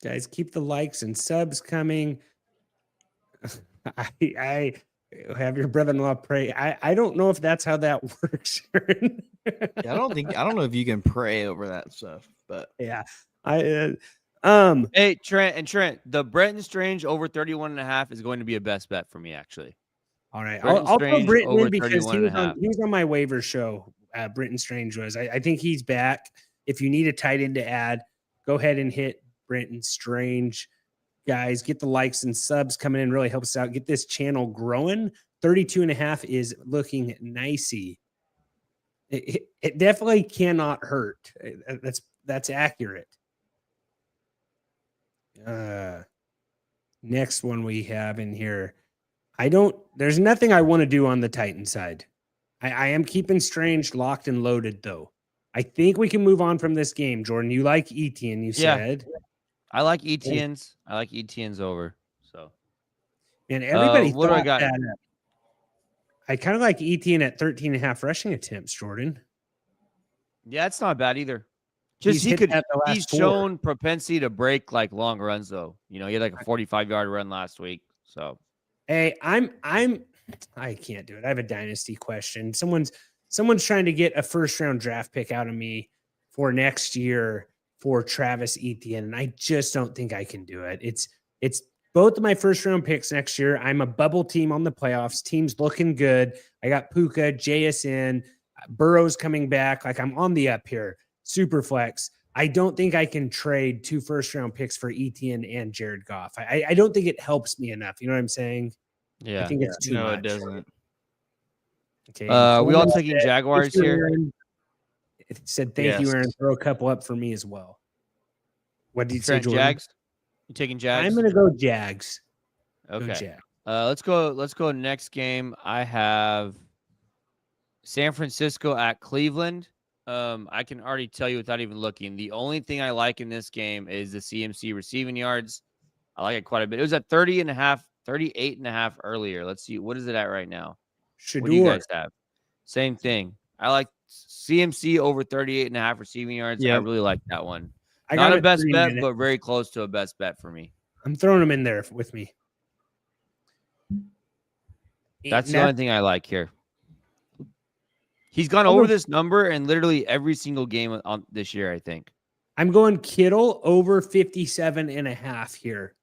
Guys, keep the likes and subs coming. I have your brother-in-law pray. I don't know if that's how that works. Yeah, I don't know if you can pray over that stuff, but Yeah. Hey, Trent, the Brenton Strange over 31.5 is going to be a best bet for me, actually. All right. Brenton I'll throw Strange Britton over in because 31.5. he was on my waiver show. Britton Strange was. I think he's back. If you need a tight end to add, go ahead and hit Britton Strange. Guys, get the likes and subs coming in. Really helps us out. Get this channel growing. 32.5 is looking nicey. It definitely cannot hurt. That's accurate. Next one we have in here. There's nothing I want to do on the Titan side. I am keeping Strange locked and loaded though. I think we can move on from this game. Jordan, you like Etienne, you said. I like Etienne's. I like Etienne's over. So, and everybody what do I thought got? that I kind of like Etienne at 13.5 rushing attempts, Jordan. Yeah, it's not bad either. Just he's shown propensity to break like long runs though. You know, he had like a 45-yard run last week. So hey, I can't do it. I have a dynasty question. Someone's trying to get a first-round draft pick out of me for next year for Travis Etienne, and I just don't think I can do it. It's both of my first-round picks next year. I'm a bubble team on the playoffs. Team's looking good. I got Puka, JSN, Burrow's coming back. Like I'm on the up here. Super flex. I don't think I can trade 2 first-round picks for Etienne and Jared Goff. I don't think it helps me enough. You know what I'm saying? yeah, I think it's too much. It doesn't. Okay. We all taking Jaguars here. It said thank you, Aaron. Throw a couple up for me as well. What did you say, Jordan? Jags? You taking Jags? I'm gonna go Jags. Okay. Go Jags. Let's go next game. I have San Francisco at Cleveland. I can already tell you without even looking. The only thing I like in this game is the CMC receiving yards. I like it quite a bit. It was at 38.5 earlier. Let's see. What is it at right now? What do you guys have? Same thing. I like CMC over 38.5 receiving yards. Yep. I really like that one. Not a best bet, but very close to a best bet for me. I'm throwing them in there with me. That's the only thing I like here. He's gone over this number in literally every single game on this year, I think. I'm going Kittle over 57.5 here.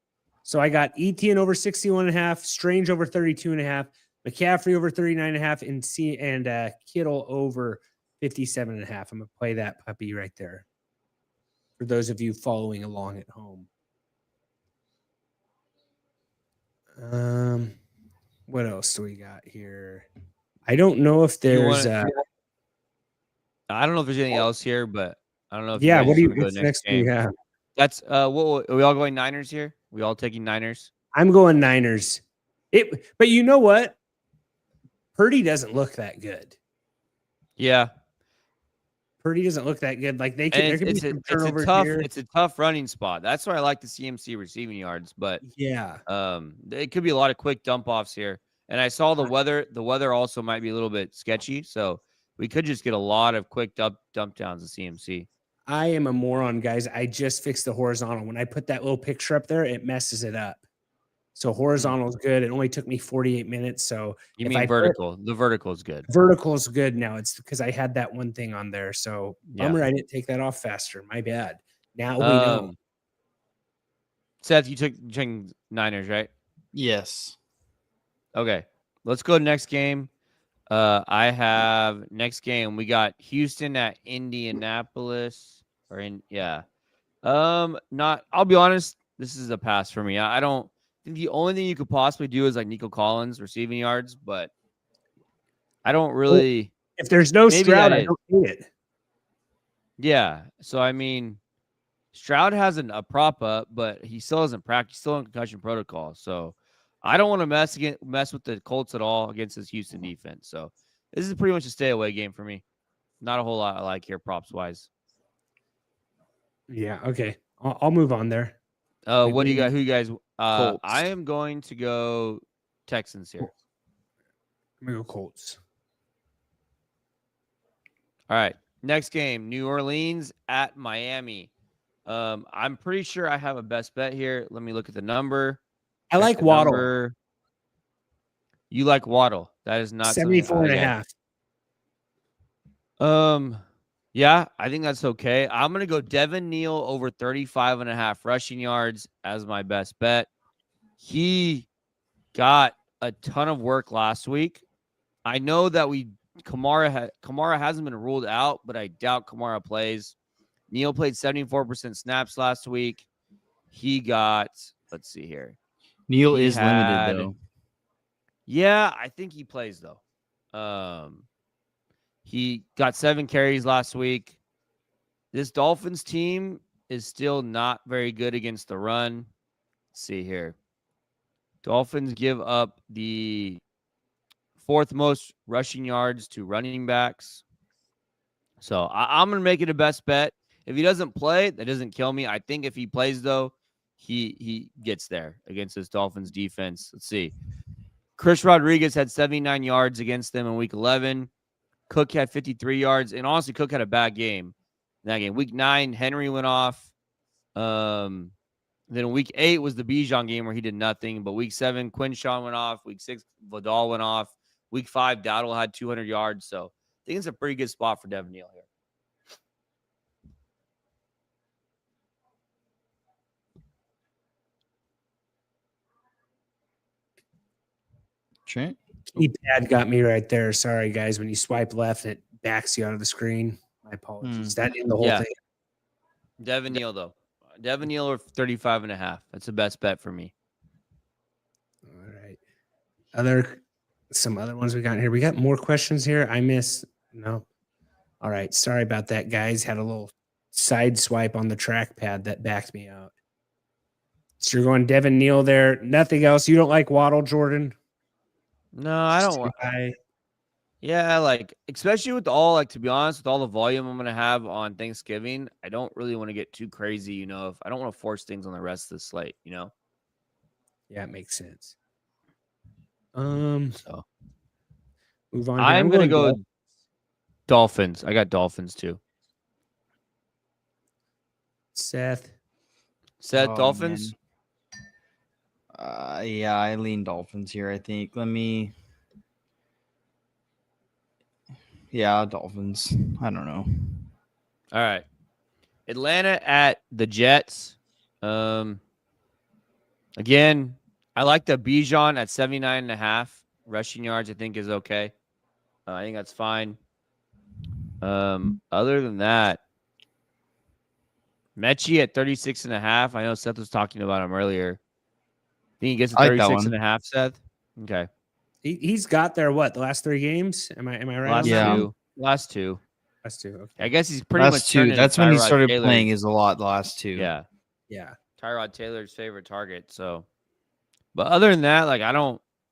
So I got Etienne over 61.5, Strange over 32.5, McCaffrey over 39.5, and Kittle over 57.5. I'm going to play that puppy right there for those of you following along at home. What else do we got here? I don't know if there's I don't know if there's anything else here, but I don't know if yeah, you guys what do you go next game. You have? That's are we all going Niners here? We all taking Niners? I'm going Niners. But you know what? Purdy doesn't look that good. Yeah. Purdy doesn't look that good. Like it's a tough running spot. That's why I like the CMC receiving yards. But yeah, it could be a lot of quick dump offs here. And I saw the weather. The weather also might be a little bit sketchy, so we could just get a lot of quick dump downs of CMC. I am a moron, guys. I just fixed the horizontal. When I put that little picture up there, it messes it up. So horizontal is good. It only took me 48 minutes. So you mean vertical? The vertical is good. Vertical is good now. It's because I had that one thing on there. So bummer, I didn't take that off faster. My bad. Now we know. Seth, you took Niners, right? Yes. Okay, let's go next game. I have next game. We got Houston at Indianapolis. I'll be honest. This is a pass for me. I don't think the only thing you could possibly do is like Nico Collins receiving yards, but I don't really. If there's no Stroud, I don't need it. Yeah. So I mean, Stroud has a prop up, but he still doesn't practice. Still in concussion protocol. So I don't want to mess with the Colts at all against this Houston defense. So this is pretty much a stay away game for me. Not a whole lot I like here props wise. Yeah. Okay. I'll move on there. What do you got? Who you guys? I am going to go Texans here. I'm gonna go Colts. All right. Next game, New Orleans at Miami. I'm pretty sure I have a best bet here. Let me look at the number. I Check like the Waddle. number. You like Waddle. That is not 74 and a again. half. Yeah, I think that's okay. I'm going to go Devin Neal over 35.5 rushing yards as my best bet. He got a ton of work last week. I know that Kamara hasn't been ruled out, but I doubt Kamara plays. Neal played 74% snaps last week. He got, let's see here. Neal He is limited though. Yeah, I think he plays though. He got 7 carries last week. This Dolphins team is still not very good against the run. Let's see here. Dolphins give up the 4th most rushing yards to running backs. So I'm going to make it a best bet. If he doesn't play, that doesn't kill me. I think if he plays, though, he gets there against this Dolphins defense. Let's see. Chris Rodriguez had 79 yards against them in Week 11. Cook had 53 yards. And honestly, Cook had a bad game in that game. Week 9, Henry went off. Then Week 8 was the Bijan game where he did nothing. But Week 7, Quinshawn went off. Week 6, Vidal went off. Week 5, Dowdle had 200 yards. So I think it's a pretty good spot for Devin Neal here. Trent? Keypad got me right there. Sorry, guys. When you swipe left, it backs you out of the screen. My apologies. That in the whole thing. Devin Neal, though. Devin Neal or 35.5. That's the best bet for me. All right. Some other ones we got here. We got more questions here. No. All right. Sorry about that, guys. Had a little side swipe on the trackpad that backed me out. So you're going Devin Neal there. Nothing else. You don't like Waddle, Jordan? No, I don't. Yeah, like, especially with to be honest, with all the volume I'm going to have on Thanksgiving, I don't really want to get too crazy, if I don't want to force things on the rest of the slate, Yeah, it makes sense. So move on. I'm going to go Dolphins. I got Dolphins too. Seth, Dolphins? Yeah, I lean Dolphins here, I think. Yeah, Dolphins. I don't know. All right. Atlanta at the Jets. Again, I like the Bijan at 79.5 rushing yards. I think is okay. I think that's fine. Other than that, Mechie at 36.5. I know Seth was talking about him earlier. I think he gets a 36.5, Seth. Okay. He's got there the last 3 games? Am I right? Last two. Okay. I guess he's pretty much two. That's when he started Taylor's. playing is a lot the last 2. Yeah. Yeah. Tyrod Taylor's favorite target. So, but other than that,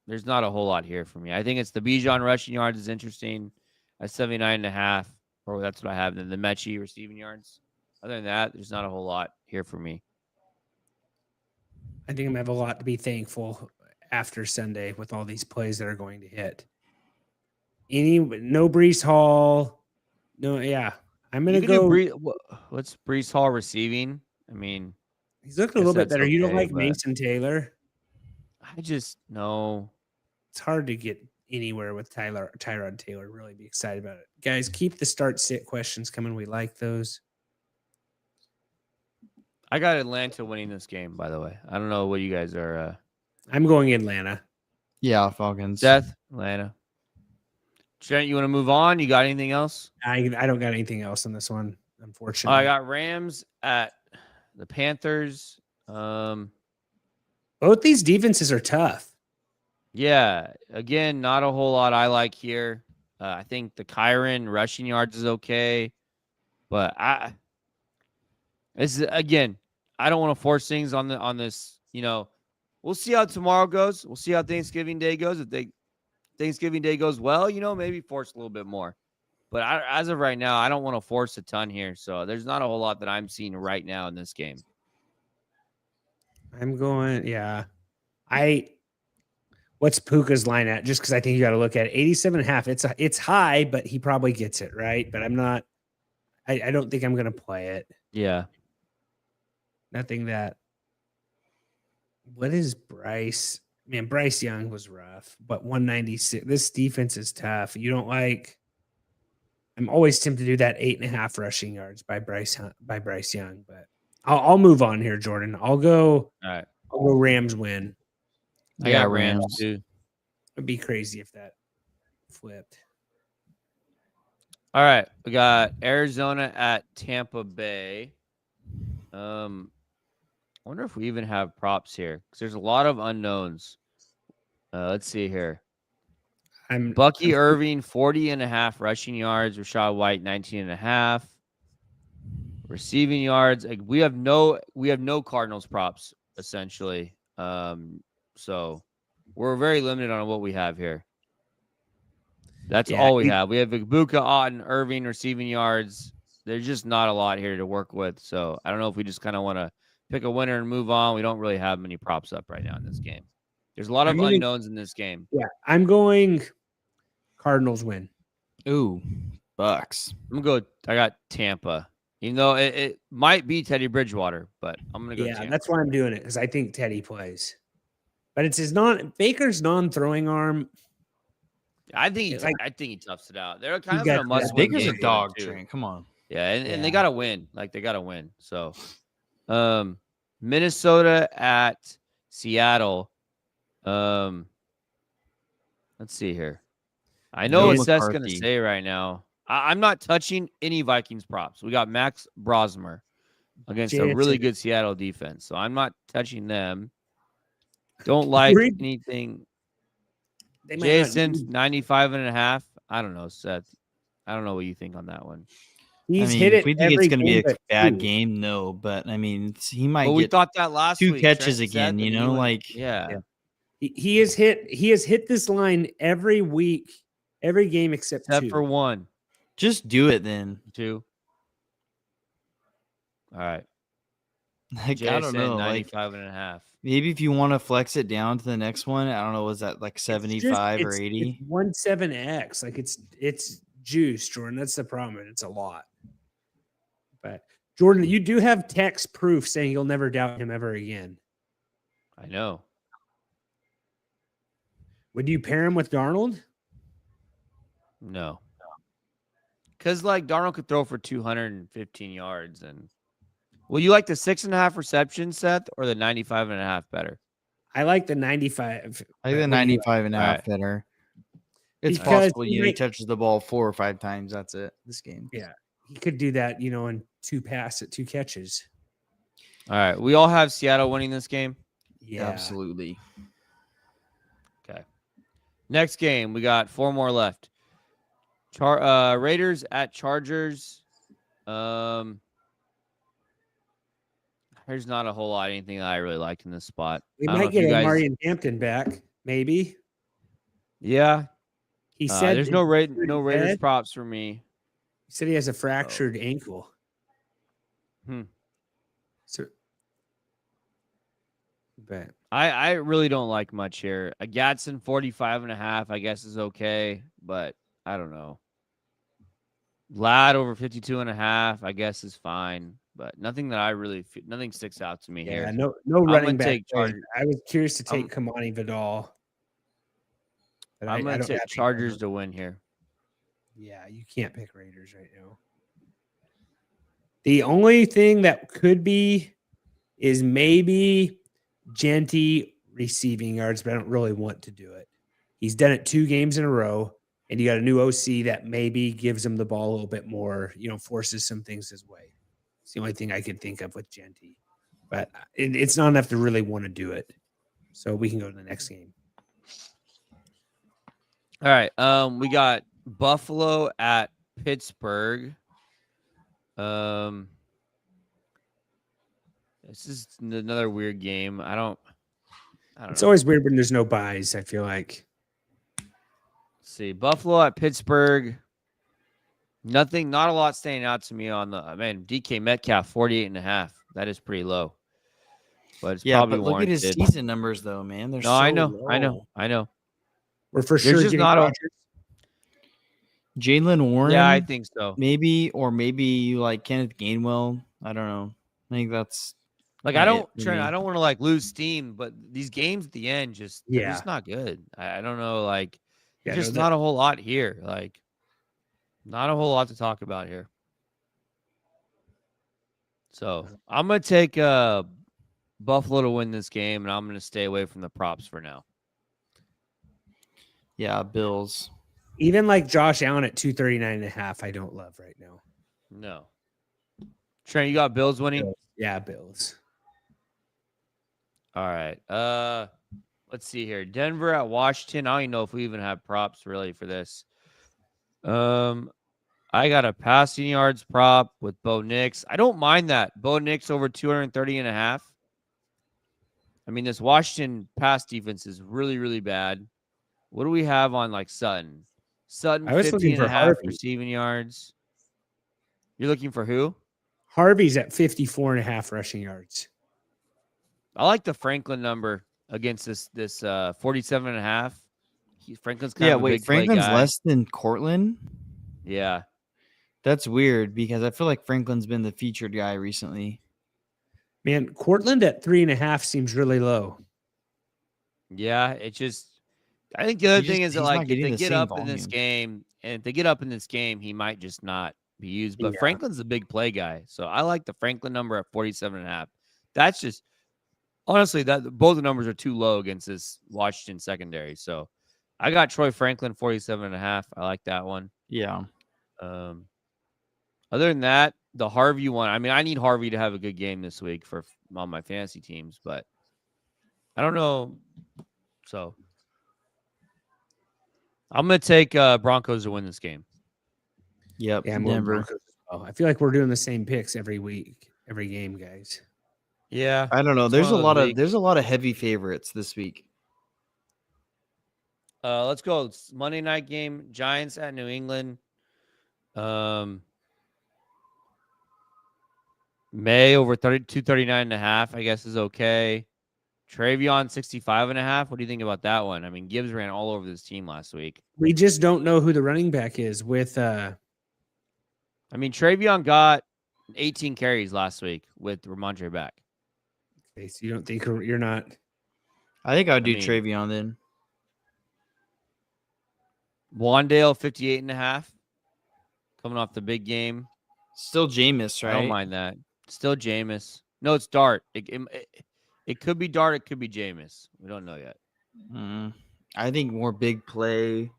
there's not a whole lot here for me. I think it's the Bijan rushing yards is interesting at 79.5, or that's what I have. Then the Mechie receiving yards. Other than that, there's not a whole lot here for me. I think I'm going to have a lot to be thankful after Sunday with all these plays that are going to hit. No Breece Hall. No, yeah. I'm going to go. What's Breece Hall receiving? I mean, he's looking a little bit better. You don't like Mason Taylor? I just know it's hard to get anywhere with Tyrod Taylor. Really be excited about it. Guys, keep the start sit questions coming. We like those. I got Atlanta winning this game, by the way. I don't know what you guys are. I'm going Atlanta. Yeah, Falcons. Seth, Atlanta. Trent, you want to move on? You got anything else? I don't got anything else on this one, unfortunately. I got Rams at the Panthers. Both these defenses are tough. Yeah. Again, not a whole lot I like here. I think the Kyron rushing yards is okay. But I don't want to force things on this. We'll see how tomorrow goes. We'll see how Thanksgiving Day goes. If Thanksgiving Day goes well, maybe force a little bit more. But as of right now, I don't want to force a ton here. So there's not a whole lot that I'm seeing right now in this game. I'm going, yeah. What's Puka's line at? Just because I think you got to look at it. 87.5. It's high, but he probably gets it, right? But I'm not. I don't think I'm going to play it. Yeah. Nothing that. What is Bryce? Man, Bryce Young was rough, but 196. This defense is tough. You don't like. I'm always tempted to do that 8.5 rushing yards by Bryce Young, but I'll move on here, Jordan. All right. I'll go Rams win. I got Rams too. It'd be crazy if that flipped. All right. We got Arizona at Tampa Bay. I wonder if we even have props here because there's a lot of unknowns. Let's see here. Bucky Irving, 40.5 rushing yards. Rachaad White, 19.5 receiving yards. Like, we have no Cardinals props essentially. So we're very limited on what we have here. That's all we have. We have Ibuka, Otten, Irving receiving yards. There's just not a lot here to work with. So I don't know if we just kind of want to pick a winner and move on. We don't really have many props up right now in this game. There's a lot of unknowns in this game. Yeah, I'm going Cardinals win. Ooh, Bucks. I'm going to go. I got Tampa. Even though it might be Teddy Bridgewater, but I'm going to go Tampa. Yeah, that's why I'm doing it, because I think Teddy plays. But it's Baker's non-throwing arm. I think he toughs it out. They're kind of in a must-win Baker's game a dog too. train. Come on. Yeah, and they got to win. Like, they got to win. So, Minnesota at Seattle. Let's see here. I know what Seth's going to say right now. I'm not touching any Vikings props. We got Max Brosmer against a really good Seattle defense. So I'm not touching them. Don't like anything. JSN's 95.5. I don't know, Seth. I don't know what you think on that one. He's hit it. If we think it's going to be a bad game, no. But I mean, he might get. We thought that last two week, catches again. You know, like yeah. He has hit this line every week, every game except two. For one. Just do it then. 2. All right. Like, I don't know. 95.5. Maybe if you want to flex it down to the next one, I don't know, was that like 75 or 80? It's 17x. Like, it's juice, Jordan. That's the problem. It's a lot. But Jordan, you do have text proof saying you'll never doubt him ever again. I know. Would you pair him with Darnold? No. Because, like, Darnold could throw for 215 yards. And will you like the 6.5 receptions, Seth, or the 95.5 better? I like the 95. I think the 95.5 better. It's possible he touches the ball 4 or 5 times. That's it. This game. Yeah. He could do that, in 2 catches. All right. We all have Seattle winning this game? Yeah. Absolutely. Okay. Next game. We got 4 more left. Raiders at Chargers. There's not a whole lot of anything that I really liked in this spot. We might get Marion Hampton back, maybe. Yeah. He said there's no Raiders props for me. He said he has a fractured ankle. So, but I really don't like much here. A Gadsden 45.5, I guess, is okay, but I don't know. Ladd over 52.5, I guess, is fine, but nothing that I really nothing sticks out to me here. Yeah, no running back. I was curious to take Kamani Vidal. I'm going to take Chargers to win here. Yeah, you can't pick Raiders right now. The only thing that could be is maybe Genty receiving yards, but I don't really want to do it. He's done it 2 games in a row, and you got a new OC that maybe gives him the ball a little bit more, forces some things his way. It's the only thing I could think of with Genty. But it's not enough to really want to do it. So we can go to the next game. All right. We got Buffalo at Pittsburgh. This is another weird game. I don't It's always weird when there's no buys, I feel like. Let's see. Buffalo at Pittsburgh. Not a lot standing out to me on the DK Metcalf 48.5. That is pretty low. But it's probably but look warranted. at his season numbers though, man. They're I know. We're for sure just not a Jaylen Warren. Yeah, I think so. Maybe you like Kenneth Gainwell. I don't know. I think that's Like not I it don't, for Trent, me. I don't want to like lose steam, but these games at the end they're Yeah. just not good. I don't know, like Yeah, there's no, just not a whole lot here. Like not a whole lot to talk about here. So I'm gonna take Buffalo to win this game, and I'm gonna stay away from the props for now. Yeah, Bills. even like Josh Allen at 239.5, I don't love right now. No. Trent, you got Bills winning? Bills. Yeah, Bills. All right. Let's see here. Denver at Washington. I don't even know if we even have props really for this. I got a passing yards prop with Bo Nix. I don't mind that. Bo Nix over 230.5. I mean, this Washington pass defense is really, really bad. What do we have on like Sutton? Sutton I was looking for 15.5 Harvey. receiving yards. You're looking for who? Harvey's at 54.5 rushing yards. I like the Franklin number against this 47.5. Franklin's kind Yeah, of a wait, big play Franklin's guy. less than Cortland? Yeah. That's weird because I feel like Franklin's been the featured guy recently. Man, Cortland at 3.5 seems really low. Yeah, it just I think the other thing is that he's like not if getting they the get same up in this volume. game, and if they get up in this game, he might just not be used. But Yeah. Franklin's the big play guy. So I like the Franklin number at 47.5. That's just honestly that both the numbers are too low against this Washington secondary. So I got Troy Franklin 47.5. I like that one. Yeah. Other than that, the Harvey one. I mean, I need Harvey to have a good game this week for on my fantasy teams, but I don't know. So I'm gonna take Broncos to win this game. Yep. Yeah, I'm going Denver. Broncos as well. I feel like we're doing the same picks every week, every game, guys. Yeah, I don't know. it's There's a one of lot those of weeks. there's a lot of heavy favorites this week. Let's go. It's Monday night game. Giants at New England. Maye over 239.5, I guess is okay. Travion 65.5. What do you think about that one? I mean, Gibbs ran all over this team last week. We just don't know who the running back is with I mean, Travion got 18 carries last week with Ramondre back. okay, so you don't think you're not I think I would do mean, Travion then. Wandale 58.5. Coming off the big game. Still Jameis, right? I don't mind that. Still Jameis. No, it's Dart. It could be Dart. It could be Jameis. We don't know yet. I think more big play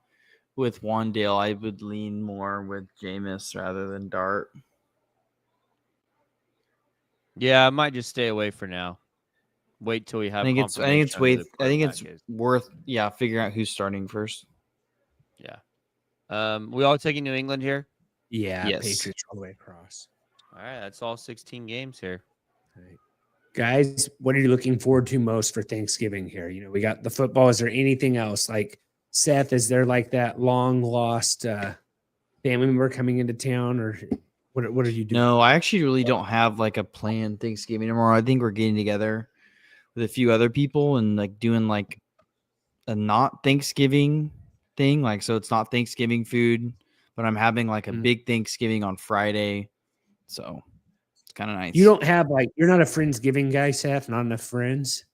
with Wandale. I would lean more with Jameis rather than Dart. Yeah, I might just stay away for now. Wait till we have. I think it's confirmation on who the quarterback is. worth figuring out who's starting first. Yeah. We all taking New England here. Yeah, Yes. Patriots all the way across. All right, that's all 16 games here. All right. Guys, what are you looking forward to most for Thanksgiving here? You know, we got the football. Is there anything else? Like Seth, is there like that long lost family member coming into town, or what are you doing? No, I actually really don't have like a planned Thanksgiving tomorrow. I think we're getting together with a few other people and like doing like a not Thanksgiving thing. Like, so it's not Thanksgiving food, but I'm having like a big Thanksgiving on Friday. So it's kind of nice. You don't have like you're not a Friendsgiving guy, Seth. Not enough friends.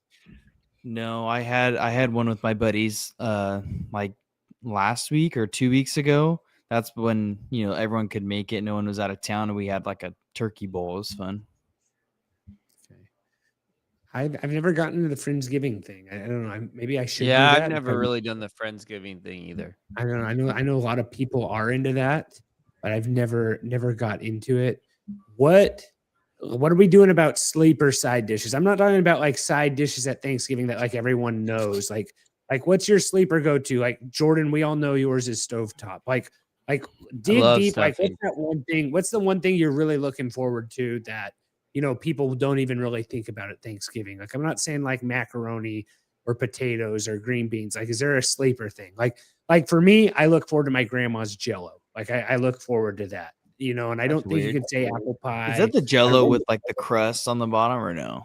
No, I had one with my buddies like last week or 2 weeks ago. That's when, you know, everyone could make it. No one was out of town, and we had like a turkey bowl. It was fun. Okay. I've never gotten into the Friendsgiving thing. I don't know. Maybe I should. Yeah, do that. I've never really done the Friendsgiving thing either. I don't know. I know a lot of people are into that, but I've never got into it. What are we doing about sleeper side dishes? I'm not talking about like side dishes at Thanksgiving that like everyone knows. Like what's your sleeper go to? Like Jordan, we all know yours is stovetop. Like dig deep. stuffing. Like what's that one thing? What's the one thing you're really looking forward to that you know people don't even really think about at Thanksgiving? Like I'm not saying like macaroni or potatoes or green beans. Like is there a sleeper thing? Like for me, I look forward to my grandma's Jello. Like I look forward to that. You know, and I don't think you could say apple pie. Is that the Jello with like the crust on the bottom or no?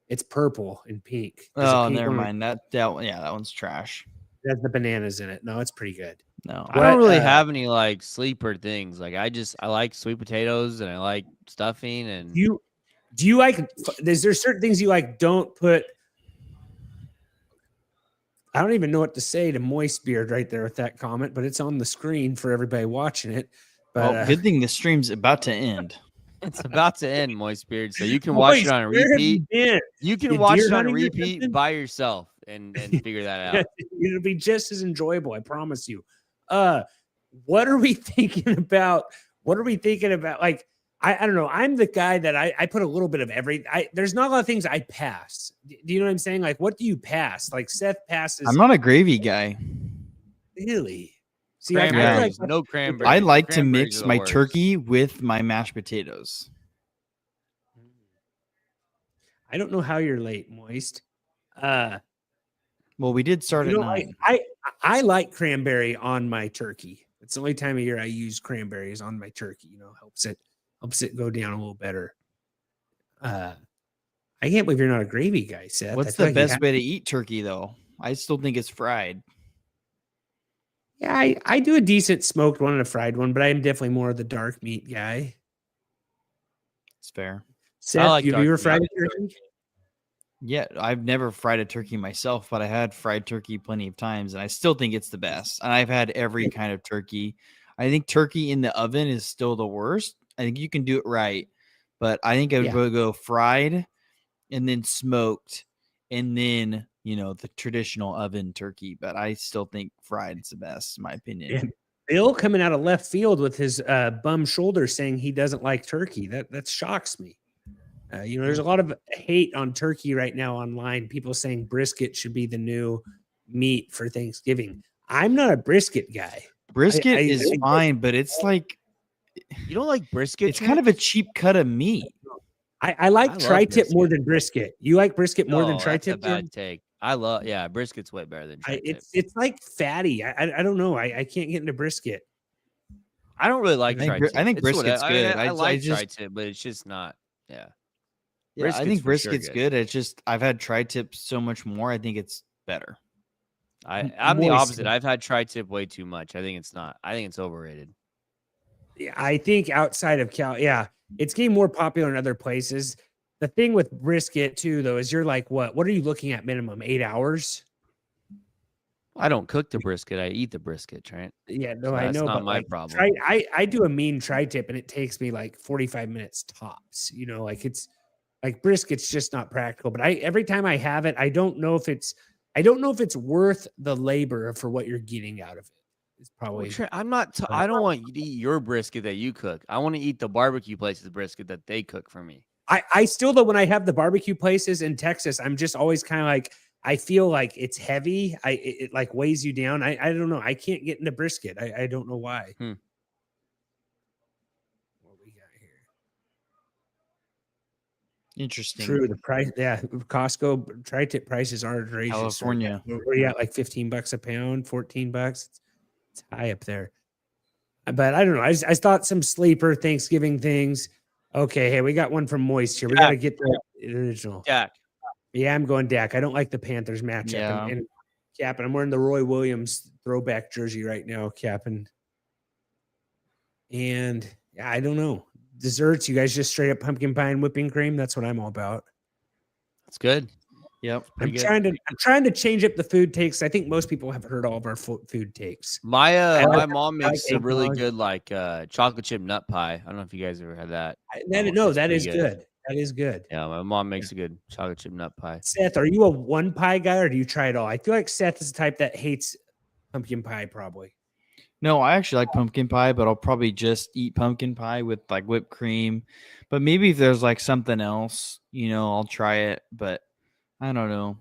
It's purple and pink. There's a Oh, pink never one mind. That one's trash. that has the bananas in it. No, it's pretty good. No, I don't really What, have any like sleeper things. Like I like sweet potatoes and I like stuffing and Do you like? Is there certain things you like? Don't put. I don't even know what to say to Moist Beard right there with that comment, but it's on the screen for everybody watching it. But Well, good thing the stream's about to end. It's about to end, Moist Beard, so you can watch it on a where have you repeat. been? You can You watch deer it on hunting or repeat something? by yourself and figure that out. It'll be just as enjoyable, I promise you. What are we thinking about? What are we thinking about? Like, I don't know. I'm the guy that I put a little bit of there's not a lot of things I pass. Do you know what I'm saying? Like, what do you pass? Like Seth passes. I'm not a gravy guy. Really. See, I feel Cranberries, like no cranberries. I like to Cranberries mix are the my worst. turkey with my mashed potatoes. I don't know how you're late, Moist. Well, we did start You at know, 9. I like cranberry on my turkey. It's the only time of year I use cranberries on my turkey. You know, helps it go down a little better. I can't believe you're not a gravy guy, Seth. What's the best way to eat turkey, though? I still think it's fried. Yeah, I do a decent smoked one and a fried one, but I'm definitely more of the dark meat guy. It's fair. Seth, like have dark you ever meat. fried a turkey? Yeah, I've never fried a turkey myself, but I had fried turkey plenty of times, and I still think it's the best. And I've had every kind of turkey. I think turkey in the oven is still the worst. I think you can do it right, but I think I would go fried and then smoked and then, the traditional oven turkey. But I still think fried is the best, in my opinion. And Bill coming out of left field with his bum shoulder saying he doesn't like turkey. That shocks me. There's a lot of hate on turkey right now online. People saying brisket should be the new meat for Thanksgiving. I'm not a brisket guy. Brisket is fine, but it's like You don't like brisket? it's kind of a cheap cut of meat. I like love tri-tip more brisket. than brisket. You like brisket more than No, that's a tri-tip? bad take. Brisket's way better than tri-tip. It's like fatty. I don't know. I can't get into brisket. I don't really like I think tri-tip. I think It's brisket's whatever. good. I like just tri-tip, but it's just not. Yeah. yeah, I Brisket's think for sure brisket's good. It's just I've had tri-tip so much more. I think it's better. I'm the Moist. opposite. I've had tri-tip way too much. I think it's not. I think it's overrated. Yeah, I think outside of it's getting more popular in other places. The thing with brisket too, though, is you're like, what are you looking at minimum 8 hours? I don't cook the brisket. I eat the brisket, Trent. Yeah, no, So I that's know, not but my like, problem. I do a mean tri-tip and it takes me like 45 minutes tops. Like it's like brisket's just not practical. But every time I have it, I don't know if it's worth the labor for what you're getting out of it. It's probably Trent, I'm not. I don't want you to eat your brisket that you cook. I want to eat the barbecue place's brisket that they cook for me. I still, though, when I have the barbecue places in Texas, I'm just always kind of like, I feel like it's heavy. It like weighs you down. I don't know. I can't get into brisket. I don't know why. What we got here? Interesting. True. The price. Yeah. Costco tri-tip prices are outrageous. California. Where you at, like $15 a pound, $14. It's high up there. But I don't know. I thought some sleeper Thanksgiving things. Okay. Hey, we got one from Moist here. We got to get the original. Dak. Yeah, I'm going Dak. I don't like the Panthers matchup. Yeah. And Cap, and I'm wearing the Roy Williams throwback jersey right now, Capping. And yeah, I don't know. Desserts, you guys just straight up pumpkin pie and whipping cream. That's what I'm all about. That's good. Yep. I'm trying to change up the food takes. I think most people have heard all of our food takes. My like- mom I makes like a really eggnog. good like chocolate chip nut pie. I don't know if you guys ever had that. That is good. That is good. Yeah, my mom makes a good chocolate chip nut pie. Seth, are you a one pie guy or do you try it all? I feel like Seth is the type that hates pumpkin pie, probably. No, I actually like pumpkin pie, but I'll probably just eat pumpkin pie with like whipped cream. But maybe if there's like something else, I'll try it. But I don't know.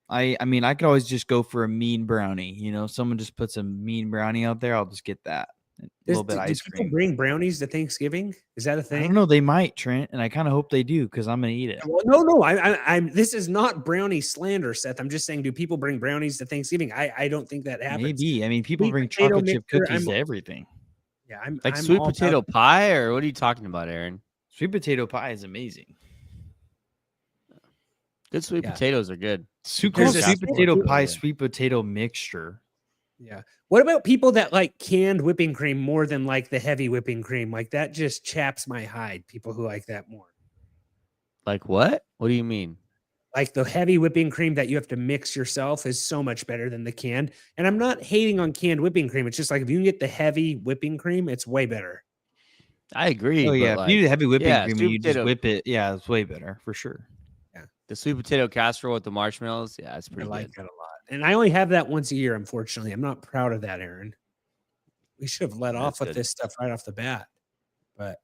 I mean, I could always just go for a mean brownie. Someone just puts a mean brownie out there. I'll just get that. A little bit of ice do cream. people bring brownies to Thanksgiving? Is that a I thing? don't know. They might, Trent, and I kind of hope they do because I'm gonna eat it. Well, no. I'm. This is not brownie slander, Seth. I'm just saying, do people bring brownies to Thanksgiving? I don't think that happens. Maybe. I mean, people Sweet bring potato chocolate chip mixer, cookies to everything. Yeah, I'm Like I'm sweet all potato about- pie, or what are you talking about, Aaron? Sweet potato pie is amazing. Good sweet Yeah. potatoes are good. Sweet There's a- potato pie, Yeah. sweet potato mixture. Yeah. What about people that like canned whipping cream more than like the heavy whipping cream? Like that just chaps my hide. People who like that more. Like what? What do you mean? Like the heavy whipping cream that you have to mix yourself is so much better than the canned. And I'm not hating on canned whipping cream. It's just like if you can get the heavy whipping cream, it's way better. I agree. Oh but yeah, if you like, need heavy whipping yeah, cream and sweet you just potato- whip it. Yeah, it's way better for sure. the sweet potato casserole with the marshmallows. Yeah, it's I pretty like good. that a lot. And I only have that once a year, unfortunately. I'm not proud of that, Aaron. We should have let That's off with good. this stuff right off the bat. But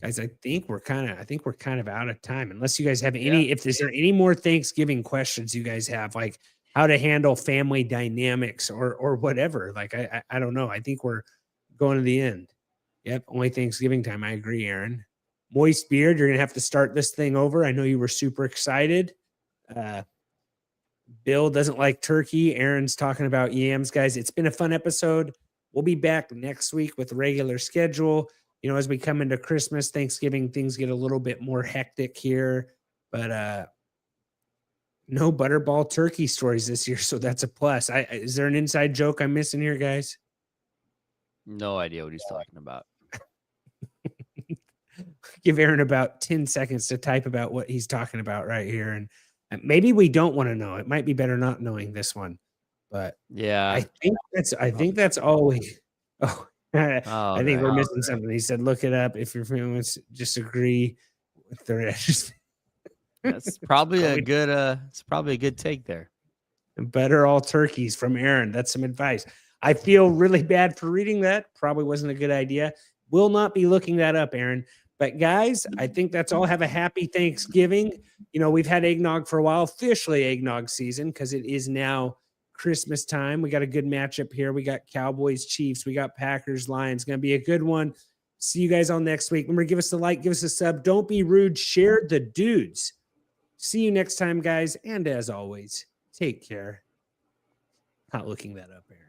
guys, I think we're kind of out of time. Unless you guys have any, if is there any more Thanksgiving questions you guys have, like how to handle family dynamics or whatever. Like I don't know. I think we're going to the end. Yep, only Thanksgiving time. I agree, Aaron. Moist beard, you're gonna have to start this thing over. I know you were super excited. Bill doesn't like turkey. Aaron's talking about yams, guys. It's been a fun episode. We'll be back next week with a regular schedule. You know, as we come into Christmas, Thanksgiving, things get a little bit more hectic here, but no butterball turkey stories this year, so that's a plus. Is there an inside joke I'm missing here, guys? No idea what he's talking about. Give Aaron about 10 seconds to type about what he's talking about right here, and maybe we don't want to know. It might be better not knowing this one, but Yeah. I think that's all we. Oh. I think we're okay. missing something. He said, "Look it up if your feelings disagree with the rest." That's probably a good. It's probably a good take there. Better all turkeys from Aaron. That's some advice. I feel really bad for reading that. Probably wasn't a good idea. Will not be looking that up, Aaron. But guys, I think that's all. Have a happy Thanksgiving. You know, we've had eggnog for a while, officially eggnog season, because it is now Christmas time. We got a good matchup here. We got Cowboys, Chiefs. We got Packers, Lions. Going to be a good one. See you guys all next week. Remember, give us a like, give us a sub. Don't be rude. Share the dudes. See you next time, guys. And as always, take care. Not looking that up, Aaron.